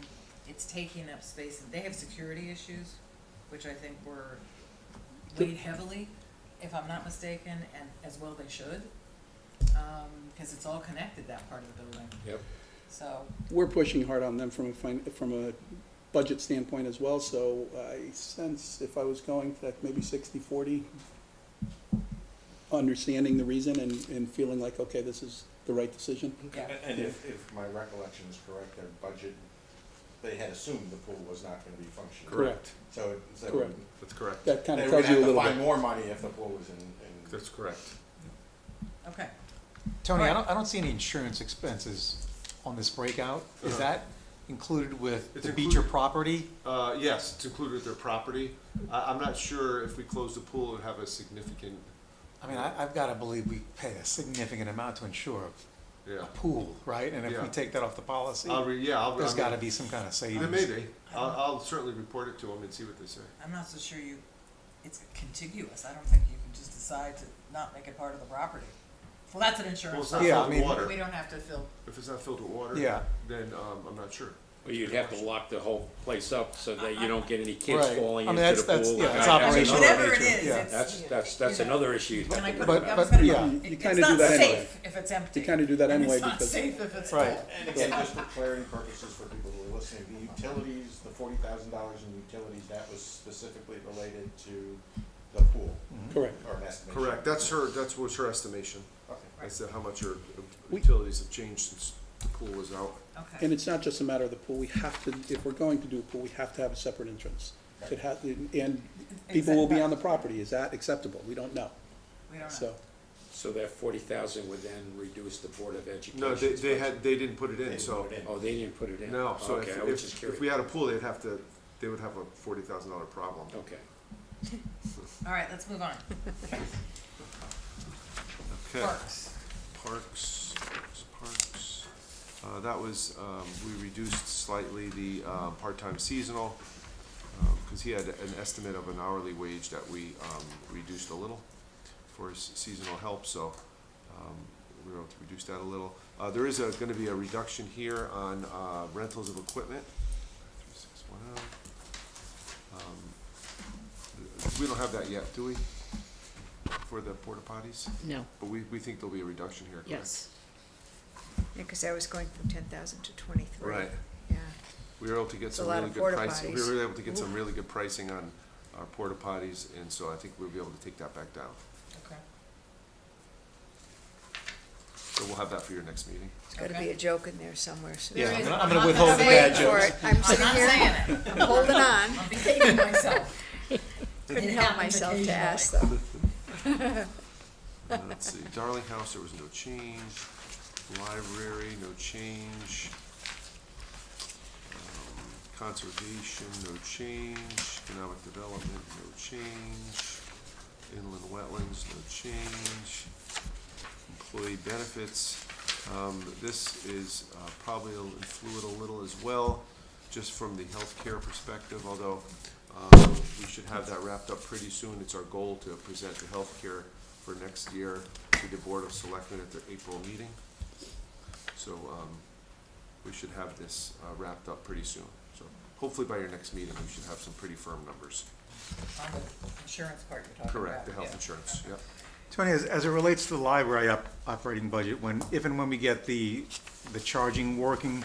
it's taking up space, and they have security issues, which I think were weighed heavily, if I'm not mistaken, and as well they should, because it's all connected, that part of the building, Yep. so, We're pushing hard on them from a budget standpoint as well, so I sense if I was going to maybe 60-40, understanding the reason and feeling like, okay, this is the right decision. yeah. And if my recollection is correct, their budget, they had assumed the pool was not gonna be functioning. Correct. So Correct. That's correct. That kind they of would tells have you a to little find bit. more money if the pool was in. That's correct. Okay, Tony, Right. I don't see any insurance expenses on this breakout. Is that included with It's the included- Beecher property? Yes, it's included with their property. I'm not sure if we close the pool, it would have a significant, I mean, I've gotta believe we pay a significant amount to insure yeah. a pool, right? And if we Yeah. take that off the policy, there's gotta be some kind of savings. There may be. I'll certainly report it to them and see what they say. I'm not so sure it's contiguous, I don't think you can just decide to not make it part of the property. Well, that's an Well, insurance. it's not Yeah, filled I with mean- water. We don't have to fill, If it's not filled with water, Yeah. then I'm not sure. Well, you'd have to lock the whole place up so that you don't get any kids Right. falling I mean, into the that's- pool. yeah, and it's that's operational another- whatever it nature, is, yeah. it's. That's you know, another issue. you'd When have I to put, think But- I was but- gonna, yeah. You it's kinda do not that anyway. safe if it's empty. You kind of do that And anyway it's not because. safe if it's Right. full. And again, just for clarity purposes for people who are listening, the utilities, the $40,000 in utilities, that was specifically related to the pool, Correct. or an estimation. Correct, that was her estimation, Okay. as to how much her We- utilities have changed since the pool was out. Okay, And it's not just a matter of the pool, we have to, if we're going to do a pool, we have to have a separate entrance. It and people will be on the property, is that acceptable? We don't know, we don't know. so. So that 40,000 would then reduce the Board of Education. No, they didn't put it They in, didn't so, put it in. Oh, they didn't put it in? no, so Okay, I was just if curious. we had a pool, they would have a $40,000 problem. Okay. All right, let's move on. Okay. Parks. Parks. That was, we reduced slightly the part-time seasonal, because he had an estimate of an hourly wage that we reduced a little for his seasonal help, so we were able to reduce that a little. There is gonna be a reduction here on rentals of equipment. 3610. We don't have that yet, do we? For the porta potties? No, But we think there'll be a reduction here, correct? yes. Yeah, cause I was going from 10,000 to 23. Right. Yeah, We were able to get It's a some lot really of good porta pricing. We potties. were able to get some really good pricing on our porta potties, and so I think we'll be able to take that back down. Okay. So we'll have that for your next meeting. there's gotta Okay. be a joke in there somewhere, so. Yeah, There is, I'm I'm gonna not withhold the gonna bad say For jokes. it, I'm I'm sitting not here, saying it. I'm holding on, I'm behaving myself. couldn't It help happens myself to ask occasionally. though. Let's see, Darling House, there was no change. Library, no change. Conservation, no change. Economic Development, no change. Inland Wetlands, no change. Employee Benefits, this is probably fluid a little as well, just from the healthcare perspective, although we should have that wrapped up pretty soon. It's our goal to present the healthcare for next year to the Board of Selectmen at their April meeting. So we should have this wrapped up pretty soon. So hopefully by your next meeting, we should have some pretty firm numbers. On the insurance part you're talking about. Correct, the health yeah. insurance, yep. Tony, as it relates to the library operating budget, if and when we get the charging working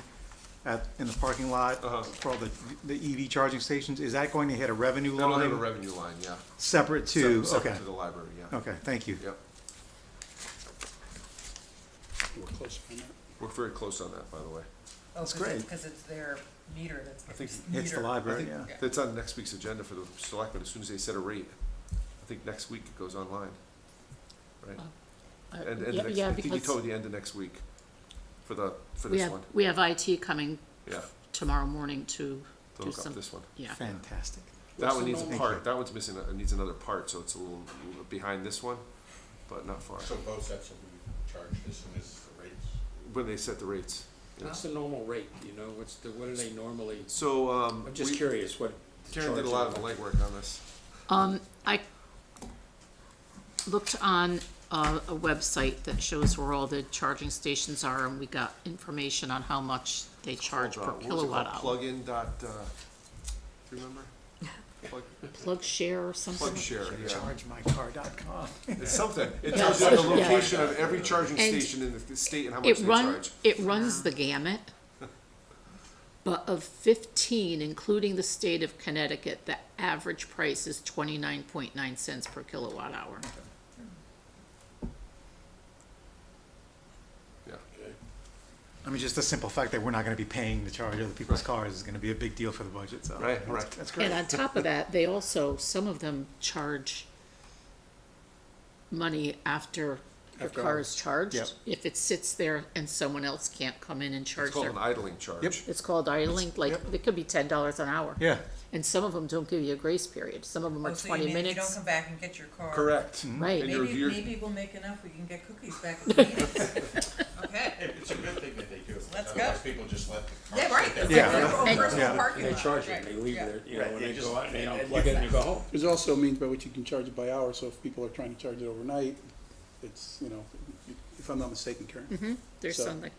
in the parking lot Uh-huh. for all the EV charging stations, is that going to hit a revenue That'll have a line revenue line, yeah. separate to, Separate okay, to the library, yeah. okay, thank you. Yep, We're close on that. we're very close on that, by the way. Oh, That's 'cause great. Because it's their meter that's. I think Hits the I library, think yeah. that's on next week's agenda for the selectmen, as soon as they set a rate. I think next week it goes online, right? And Yeah, next, yeah, I think he because told the end of next week for we this have, one, we have IT coming yeah, tomorrow morning to to do hook up some, this one. yeah. Fantastic. That one needs a normal- part, that one's missing, needs another part, so it's a little behind this one, but not far. So both sets will be charged as soon as the rates. When they set the rates. Yeah. What's the normal rate, you know, what do they normally, So, I'm just curious, what? Karen did a lot of the legwork on this. I looked on a website that shows where all the charging stations are, and we got information on how much they charge per What was it kilowatt called? hour. Plug-in dot, do you remember? Plug share or something? Plug share, yeah. ChargeMyCar.com. It's something. It Yeah. tells you the Yeah. location of every charging And station in the state and how much It they run, charge. it runs the gamut, but of 15, including the state of Connecticut, the average price is 29.9 cents per kilowatt hour. Yeah. I mean, just the simple fact that we're not gonna be paying to charge other people's cars is gonna be a big deal for the budget, so. Right, that's- right. That's great. And on top of that, they also, some of them charge money after your After car is charged. Yep. If it sits there and someone else can't come in and charge It's called their, an idling charge. Yep. it's called idling, like, Yep. it could be $10 an hour. Yeah, And some of them don't give you a grace period, some of them Oh, are so you 20 mean if you don't minutes. come back and get your car? Correct. Right. And you're- Maybe, you're- maybe we'll make enough, we can get cookies back at the meetings. Okay, It's a good thing that they do. Let's go. Otherwise, people just let the car yeah, right, sit it's there. like Yeah. a personal Yeah. parking They lot. charge Right, it, they leave yeah. it, you know, Right, when they they just- go out, they don't and plug it and you go home. There's also a means by which you can charge it by hour, so if people are trying to charge it overnight, it's, you know, if I'm not mistaken, Karen. Mm-hmm, there's So- something.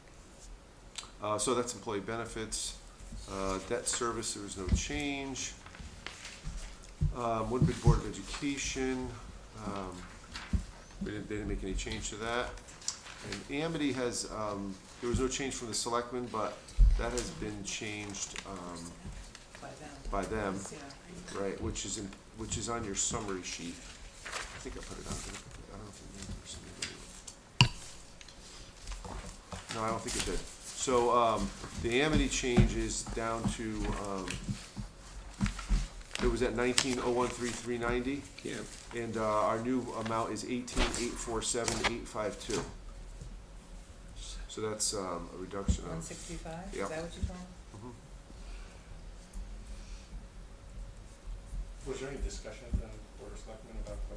So that's employee benefits. Debt service, there was no change. Woodbridge Board of Education, they didn't make any change to that. And Amity has, there was no change from the selectmen, but that has been changed, by them, Yeah. right, which is on your summary sheet. I think I put it on, I don't know if it did. No, I don't think it did. So, the Amity change is down to, it was at 19,013,390. Yeah, And our new amount is 18,847,852. So that's a reduction of. 165, is Yep. that what you told me? Was there any discussion at the Board of Selectmen about the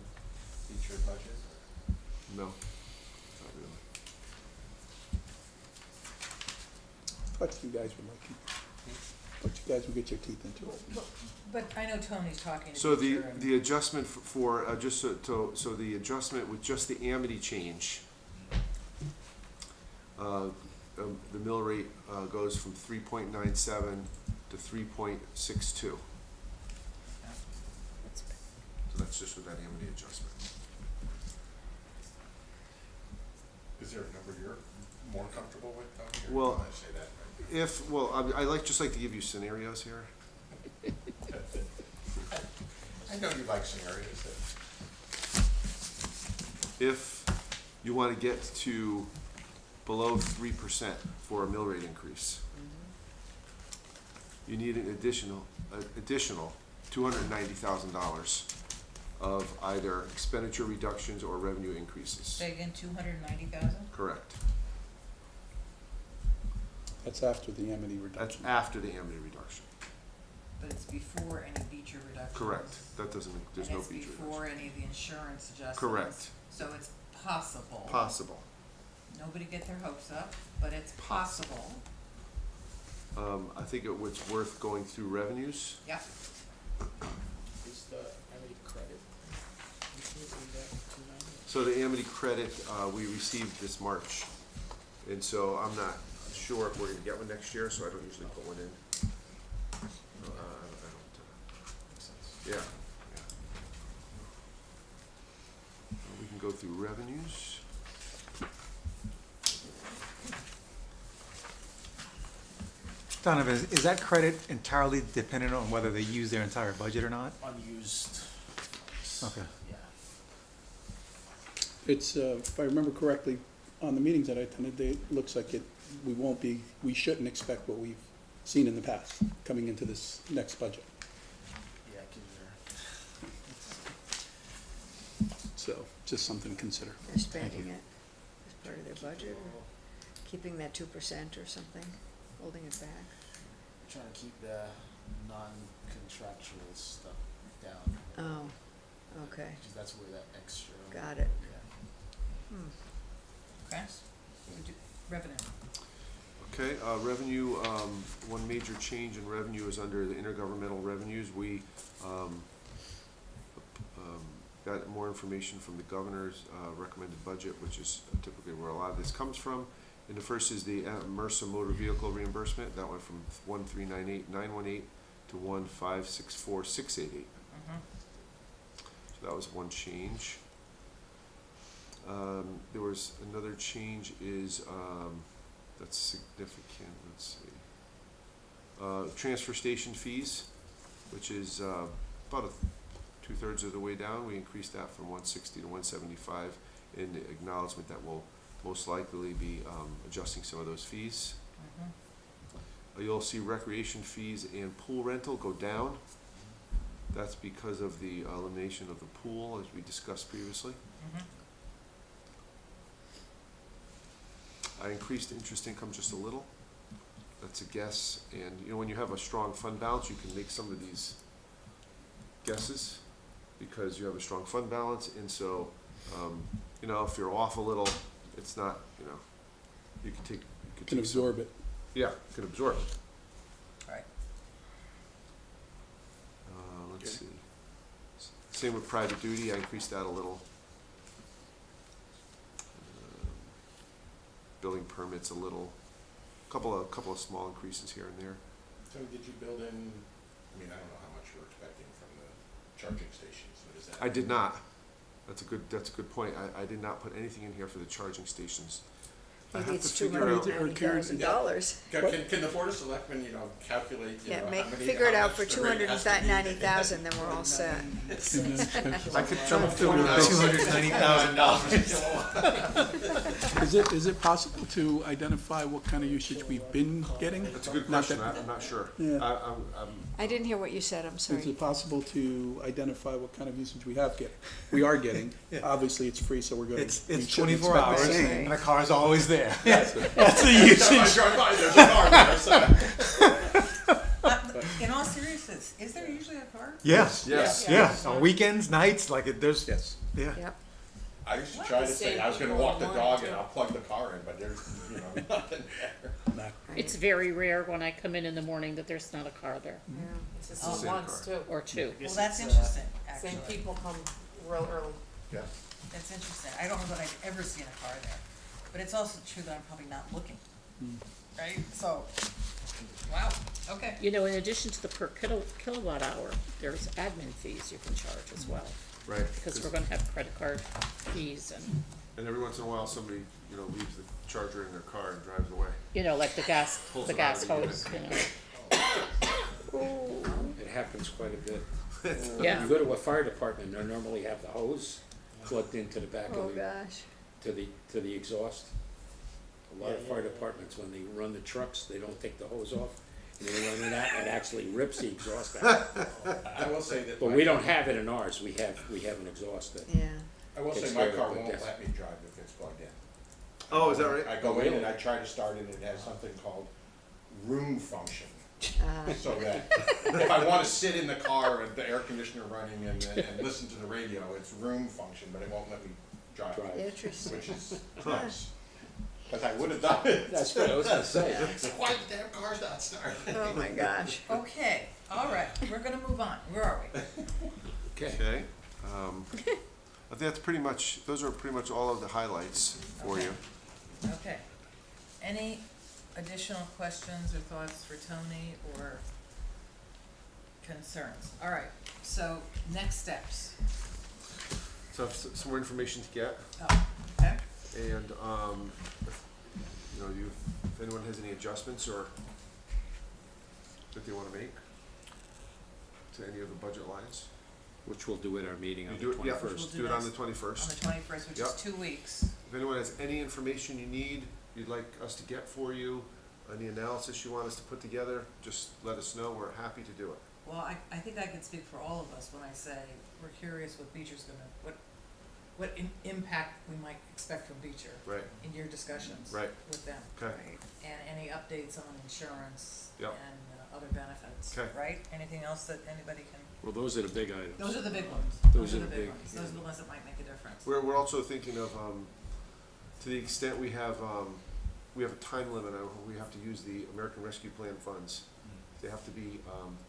future budget? No, not really. Thought you guys would like, thought you guys would get your teeth into it. But I know Tony's talking to So Beecher and- the adjustment for, just so the adjustment with just the Amity change, the mill rate, goes from 3.97 to 3.62. So that's just with that Amity adjustment. Is there a number you're more comfortable with, Tony, or Well, do you wanna say that? I just like to give you scenarios here. I know you like scenarios that. If you want to get to below 3% for a mill rate increase, you need an additional $290,000 of either expenditure reductions or revenue increases. Say again, 290,000? Correct. That's after the Amity That's reduction. after the Amity reduction. But it's before any Beecher reductions. Correct. That doesn't, there's no feature And it's before reduction. any of the insurance adjustments. Correct. So it's possible. Possible. Nobody get their hopes up, but it's possible. I think it's worth going through revenues. Yeah. Is the Amity credit? So the Amity credit, we received this March, and so I'm not sure if we're gonna get one next year, so I don't usually put one in. I don't, yeah. We can go through revenues. Donovan, is that credit entirely dependent on whether they use their entire budget or not? Unused. Okay. Yeah. It's, if I remember correctly, on the meetings that I attended, it looks like we shouldn't expect what we've seen in the past coming into this next budget. Yeah, 'cause So, just something to consider. They're spending it as part of their budget, or keeping that 2% or something, holding it back. we're trying to keep the non-contractual stuff down, Oh, okay, because that's where that extra. got it. Yeah. Okay. Revenue. Okay, revenue, one major change in revenue is under the intergovernmental revenues. We, got more information from the governor's, recommended budget, which is typically where a lot of this comes from. And the first is the MRSA motor vehicle reimbursement. That went from 1,398,918 to 1,564,688. So that was one change. There was another change is, that's significant, let's see. Transfer station fees, which is, about 2/3 of the way down. We increased that from 160 to 175 in the acknowledgement that we'll most likely be, adjusting some of those fees. You'll see recreation fees and pool rental go down. That's because of the elimination of the pool, as we discussed previously. I increased interest income just a little. That's a guess, and when you have a strong fund balance, you can make some of these guesses because you have a strong fund balance, and so, if you're off a little, it's not, you can take, Can absorb it. Yeah, you can absorb it. Right. Let's see. Same with private duty, I increased that a little. Building permits a little, couple of small increases here and there. So did you build in, I don't know how much you're expecting from the charging stations, but is that? I did not. That's a good point. I did not put anything in here for the charging stations. I Maybe have it's to figure out- $290,000. Can the Board of Selectmen, calculate, Yeah, how make, many, figure it how out much for the rate has to be? 290,000, then we're all set. I could jump through $290,000. Is it possible to identify what kind of usage we've been getting? That's a good Not question. that- I'm not sure. Yeah. I didn't hear what you said, I'm Is sorry. it possible to identify what kind of usage we are getting? Yeah. Obviously, it's free, so we're good. It's We shouldn't 24 expect the hours same. and the car's always there. Yes. That's the Every time I usage. drive by, there's a car there, so. In all seriousness, is there usually a car? Yes, Yes. yeah, on weekends, nights, like there's, Yes. yeah. Yep. I used to What? try The to say, same I was gonna people walk the in dog one, and too. I'll plug the car in, but there's, nothing there. It's very rare when I come in the morning that there's not a car there, Yeah. It's just Oh. seen once too. or two. Well, that's interesting, Same actually. people come real early. Yeah. That's interesting. I don't know that I've ever seen a car there. But it's also true that I'm probably not looking. Right? So, wow, okay. You know, in addition to the per kilowatt hour, there's admin fees you can charge as well, Right. because we're gonna have credit card fees and, And every once in a while, somebody, leaves the charger in their car and drives away. you know, like the gas Pulls it out of the hose, you know. It happens quite a bit. Yeah. You go to a fire department, they normally have the hose plugged into the back Oh, of the, gosh. to the exhaust. A lot of fire departments, when they run the trucks, they don't take the hose off, and they run it out, and it actually rips the exhaust out. I will say that. But my- we don't have it in ours, we have an exhaust that, Yeah. I will say It's my very car good, won't yes. let me drive if it's plugged in. Oh, is that right? I go in and I try to start it, it has something called room function. So that if I wanna sit in the car with the air conditioner running and listen to the radio, it's room function, but it won't let me drive, Drive. Interesting. which is nice. Cause I would've done it. that's what I was gonna say. Why the damn car's not starting? Oh, my gosh. Okay, all right, we're gonna move on. Where are we? Okay. Okay. I think those are pretty much all of the highlights for you. Okay. Any additional questions or thoughts for Tony or concerns? All right, so next steps. So I have some more information to get, Oh, okay. and, if anyone has any adjustments or that they wanna make to any of the budget lines. Which we'll do at our meeting on You the do it, yeah, twenty-first. do it on the On 21st. the 21st, which is Yep. 2 weeks. If anyone has any information you need, you'd like us to get for you, any analysis you want us to put together, just let us know, we're happy to do it. Well, I think I can speak for all of us when I say we're curious what Beecher's gonna, what impact we might expect from Beecher Right, in your discussions right, with them. okay, And any updates on insurance Yep. and other benefits, Okay. right? Anything else that anybody can, Well, those are the big items. those are the big ones. Those are the big, ones. Those are the ones that might make a difference. We're also thinking of, to the extent we have a time limit on when we have to use the American Rescue Plan funds. They have to be,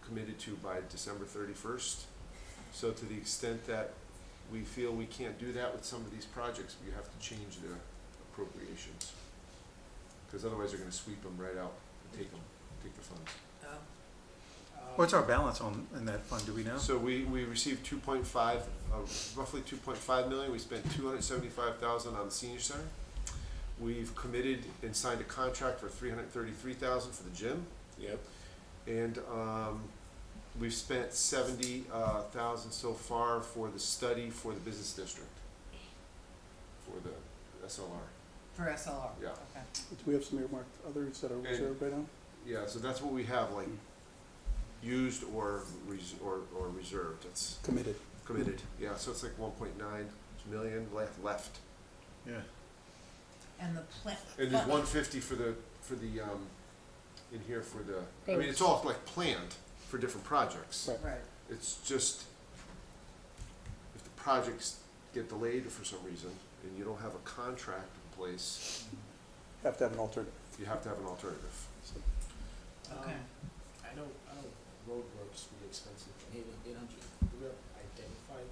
committed to by December 31st. So to the extent that we feel we can't do that with some of these projects, we have to change the appropriations. Cause otherwise they're gonna sweep them right out and take the funds. Oh, What's our balance in that fund, do we know? So we received roughly 2.5 million, we spent 275,000 on the senior center. We've committed and signed a contract for 333,000 for the gym, yep. and, we've spent 70,000 so far for the study for the business district. For the SLR, for SLR? Yeah. Okay. Do we have some earmarked others that are reserved right now? yeah, so that's what we have, like, used or reserved, it's Committed. committed, yeah, so it's like 1.9 million left. Yeah. And the plan. And there's 150 for the, in here for the, I mean, it's all like planned for different projects. Right. Right. It's just, if the projects get delayed for some reason, and you don't have a contract in place, Have to have an alternative. you have to have an alternative. Okay. I know roadwork's really expensive, 800, do we have identified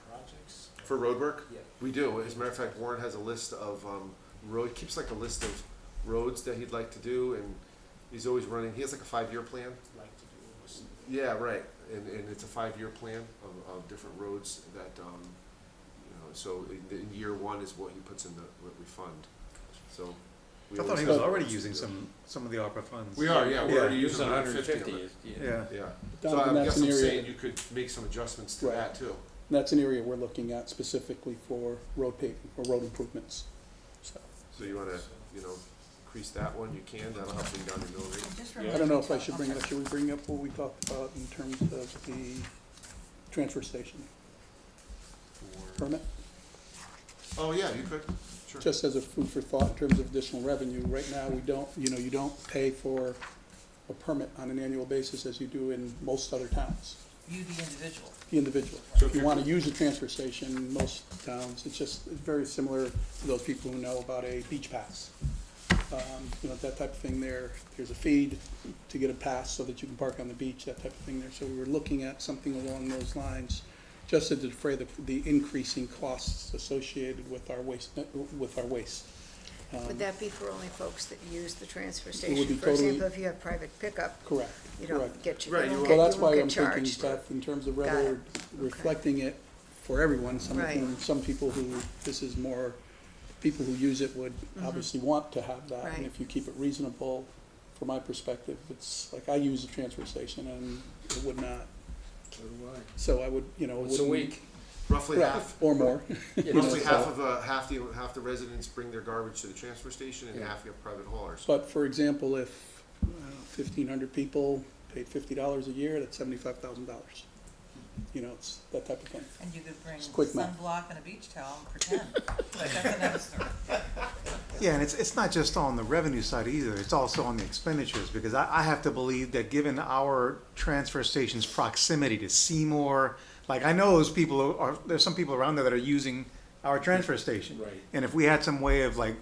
projects? For road work, Yeah. we do, as a matter of fact, Warren has a list of, keeps like a list of roads that he'd like to do, and he's always running, he has like a 5-year plan. Like to do almost. Yeah, right, and it's a 5-year plan of different roads that, so in year 1 is what he puts in what we fund, so. we I thought always he was have- already using some of the ARPA funds. We are, yeah, we're already Yeah. using 150 of 150, it. Yeah. Yeah, Down so to I that's guess an I'm area- saying you could make some adjustments to Right. that too. That's an area we're looking at specifically for road paving, or road improvements. So, So you wanna, increase that one, you can, that'll help bring down your mill rate. Just Yeah. remember I don't know to if I talk- should bring up, should we bring up what we talked about in terms of the transfer station permit? Oh, yeah, you could, sure. Just as a food for thought in terms of additional revenue, right now, we don't, you don't pay for a permit on an annual basis as you do in most other towns, You, the individual. the individual. So If you wanna use a transfer station, in most towns, it's very similar to those people who know about a beach pass. That type of thing there's a fee to get a pass so that you can park on the beach, that type of thing there. So we were looking at something along those lines, just to defray the increasing costs associated with our waste. Would that be for only folks that use the transfer would station? be For totally- example, if you have private pickup, Correct, you don't correct. get, you Right, don't you get, Well, you that's why won't I'm get thinking, charged. Beth, in terms of Got rather it. reflecting it for everyone, Right. some people who, this is more, people who use it would obviously want to have that. Mm-hmm. Right. And if you keep it reasonable, from my perspective, it's like I use a transfer station and it would not, So do I. so I would, it Once a wouldn't. week. Roughly Right, half, or more. roughly So- half the residents bring their garbage to the transfer station and Yeah. half you have private haulers. But for example, if 1,500 people paid $50 a year, that's $75,000. It's that type of thing. And you could bring It's quick math. sunblock and a beach towel and pretend, but that's another story. Yeah, and it's not just on the revenue side either, it's also on the expenditures, because I have to believe that given our transfer station's proximity to Seymour, like, I know there's some people around there that are using our transfer station. Right. And if we had some way of like,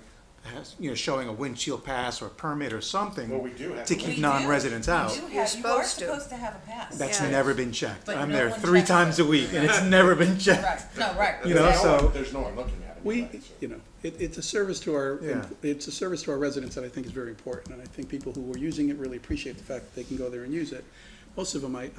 showing a windshield pass or a permit or Well, something we do have. to to- keep We non-residents do. out, You are supposed to. supposed to have a pass. that's Yeah. never been checked. But I'm no there one 3 checks times it. a week and it's never been checked. Right, no, right. You know, There's no one- so- There's no one looking at it. We, right, so. it's a service to our, Yeah. it's a service to our residents that I think is very important, and I think people who are using it really appreciate the fact that they can go there and use it. Most of them, I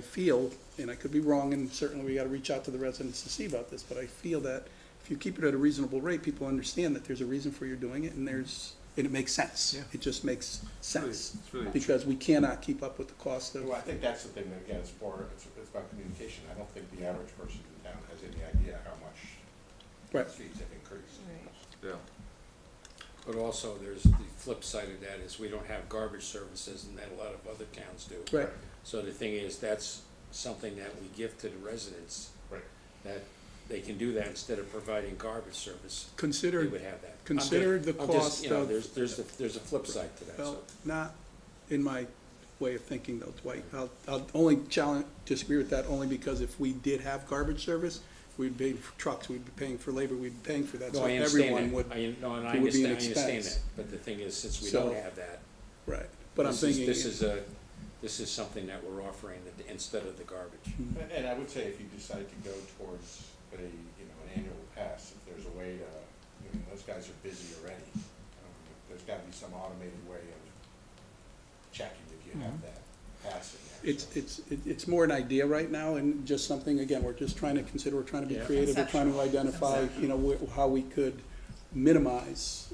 feel, and I could be wrong, and certainly we gotta reach out to the residents to see about this, but I feel that if you keep it at a reasonable rate, people understand that there's a reason for you doing it, and it makes sense. Yeah. It just makes sense, It's really because we cannot keep up with the cost of, Well, I think that's the thing, that, again, it's about communication. I don't think the average person in town has any idea how much right, fees have increased. Yeah. But also, there's the flip side of that is we don't have garbage services and that a lot of other towns do. right. So the thing is, that's something that we give to the residents, Right. that they can do that instead of providing garbage service. They Consider, would have that. consider the I'm just, cost you know, of, there's a flip side to that, well, so. not in my way of thinking though, Dwight. I'll only disagree with that only because if we did have garbage service, we'd pay for trucks, we'd be paying for labor, we'd be paying for that, No, so I understand everyone that. would, No, and I it would be an understand that, expense. but the thing is, since we So- don't have that. right. But I'm this is- thinking, This is something that we're offering instead of the garbage. And I would say if you decide to go towards an annual pass, if there's a way to, those guys are busy already. There's gotta be some automated way of checking if you have that pass in there. it's more an idea right now and just something, again, we're just trying to consider, we're trying to be Yeah. creative, we're trying to Conceptual. identify, how we could minimize,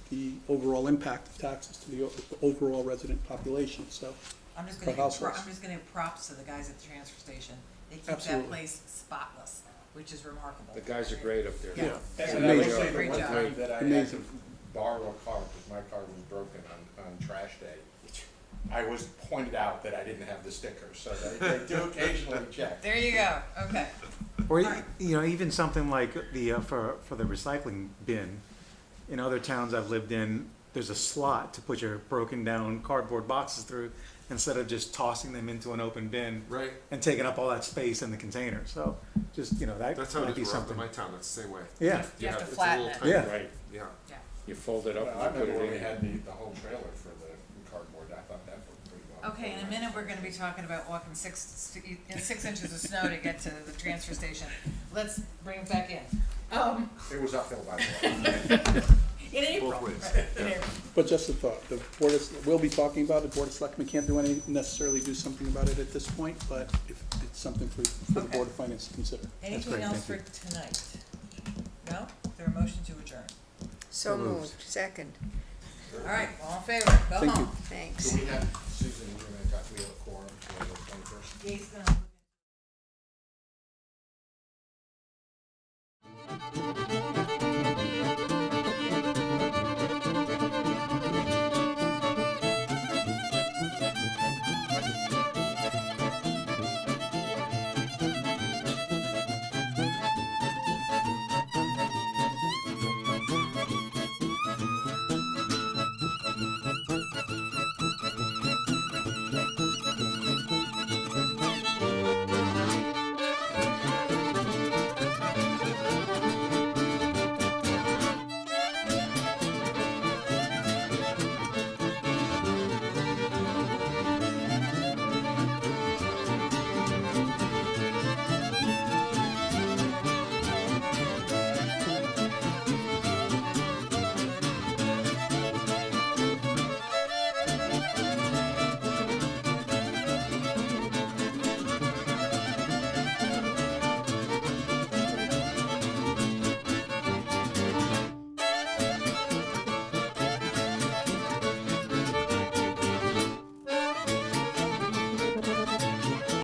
the overall impact of taxes to the overall resident population, so. I'm just For gonna, households. I'm just gonna give props to the guys at the transfer station. They keep that Absolutely. place spotless, which is remarkable. The guys are great up there. Yeah. And I will Amazing. say the Great one job. time that I had to Amazing. borrow a car, because my car was broken on trash day, I was pointed out that I didn't have the sticker, so they do occasionally check. There you go, okay. Or, Alright. even something like for the recycling bin, in other towns I've lived in, there's a slot to put your broken down cardboard boxes through, instead of just tossing them into an open bin Right. and taking up all that space in the container, so, just, that That's how might it be is around in something. my town, that's the same way. Yeah, You have to it's a flatten little it. tiny- Yeah. Right, Yeah. Yeah. you fold it up I and you remember put when it we in. had the whole trailer for the cardboard, I thought that worked pretty well. Okay, in a minute, we're gonna be talking about walking 6 inches of snow to get to the transfer station. Let's bring it back in. It was uphill by the way. In April. Both ways. In April. But just a thought, the we'll be talking about it, Board of Selectmen can't necessarily do something about it at this point, but if it's something for the Okay. Board of Finance to consider. Anything great, else for thank tonight? No? Is there a motion to adjourn? So moved, second, All right, all in favor, go Thank you. home. thanks. Do we have, Susan, you're gonna talk, we have a quorum for the 21st? Gates gonna look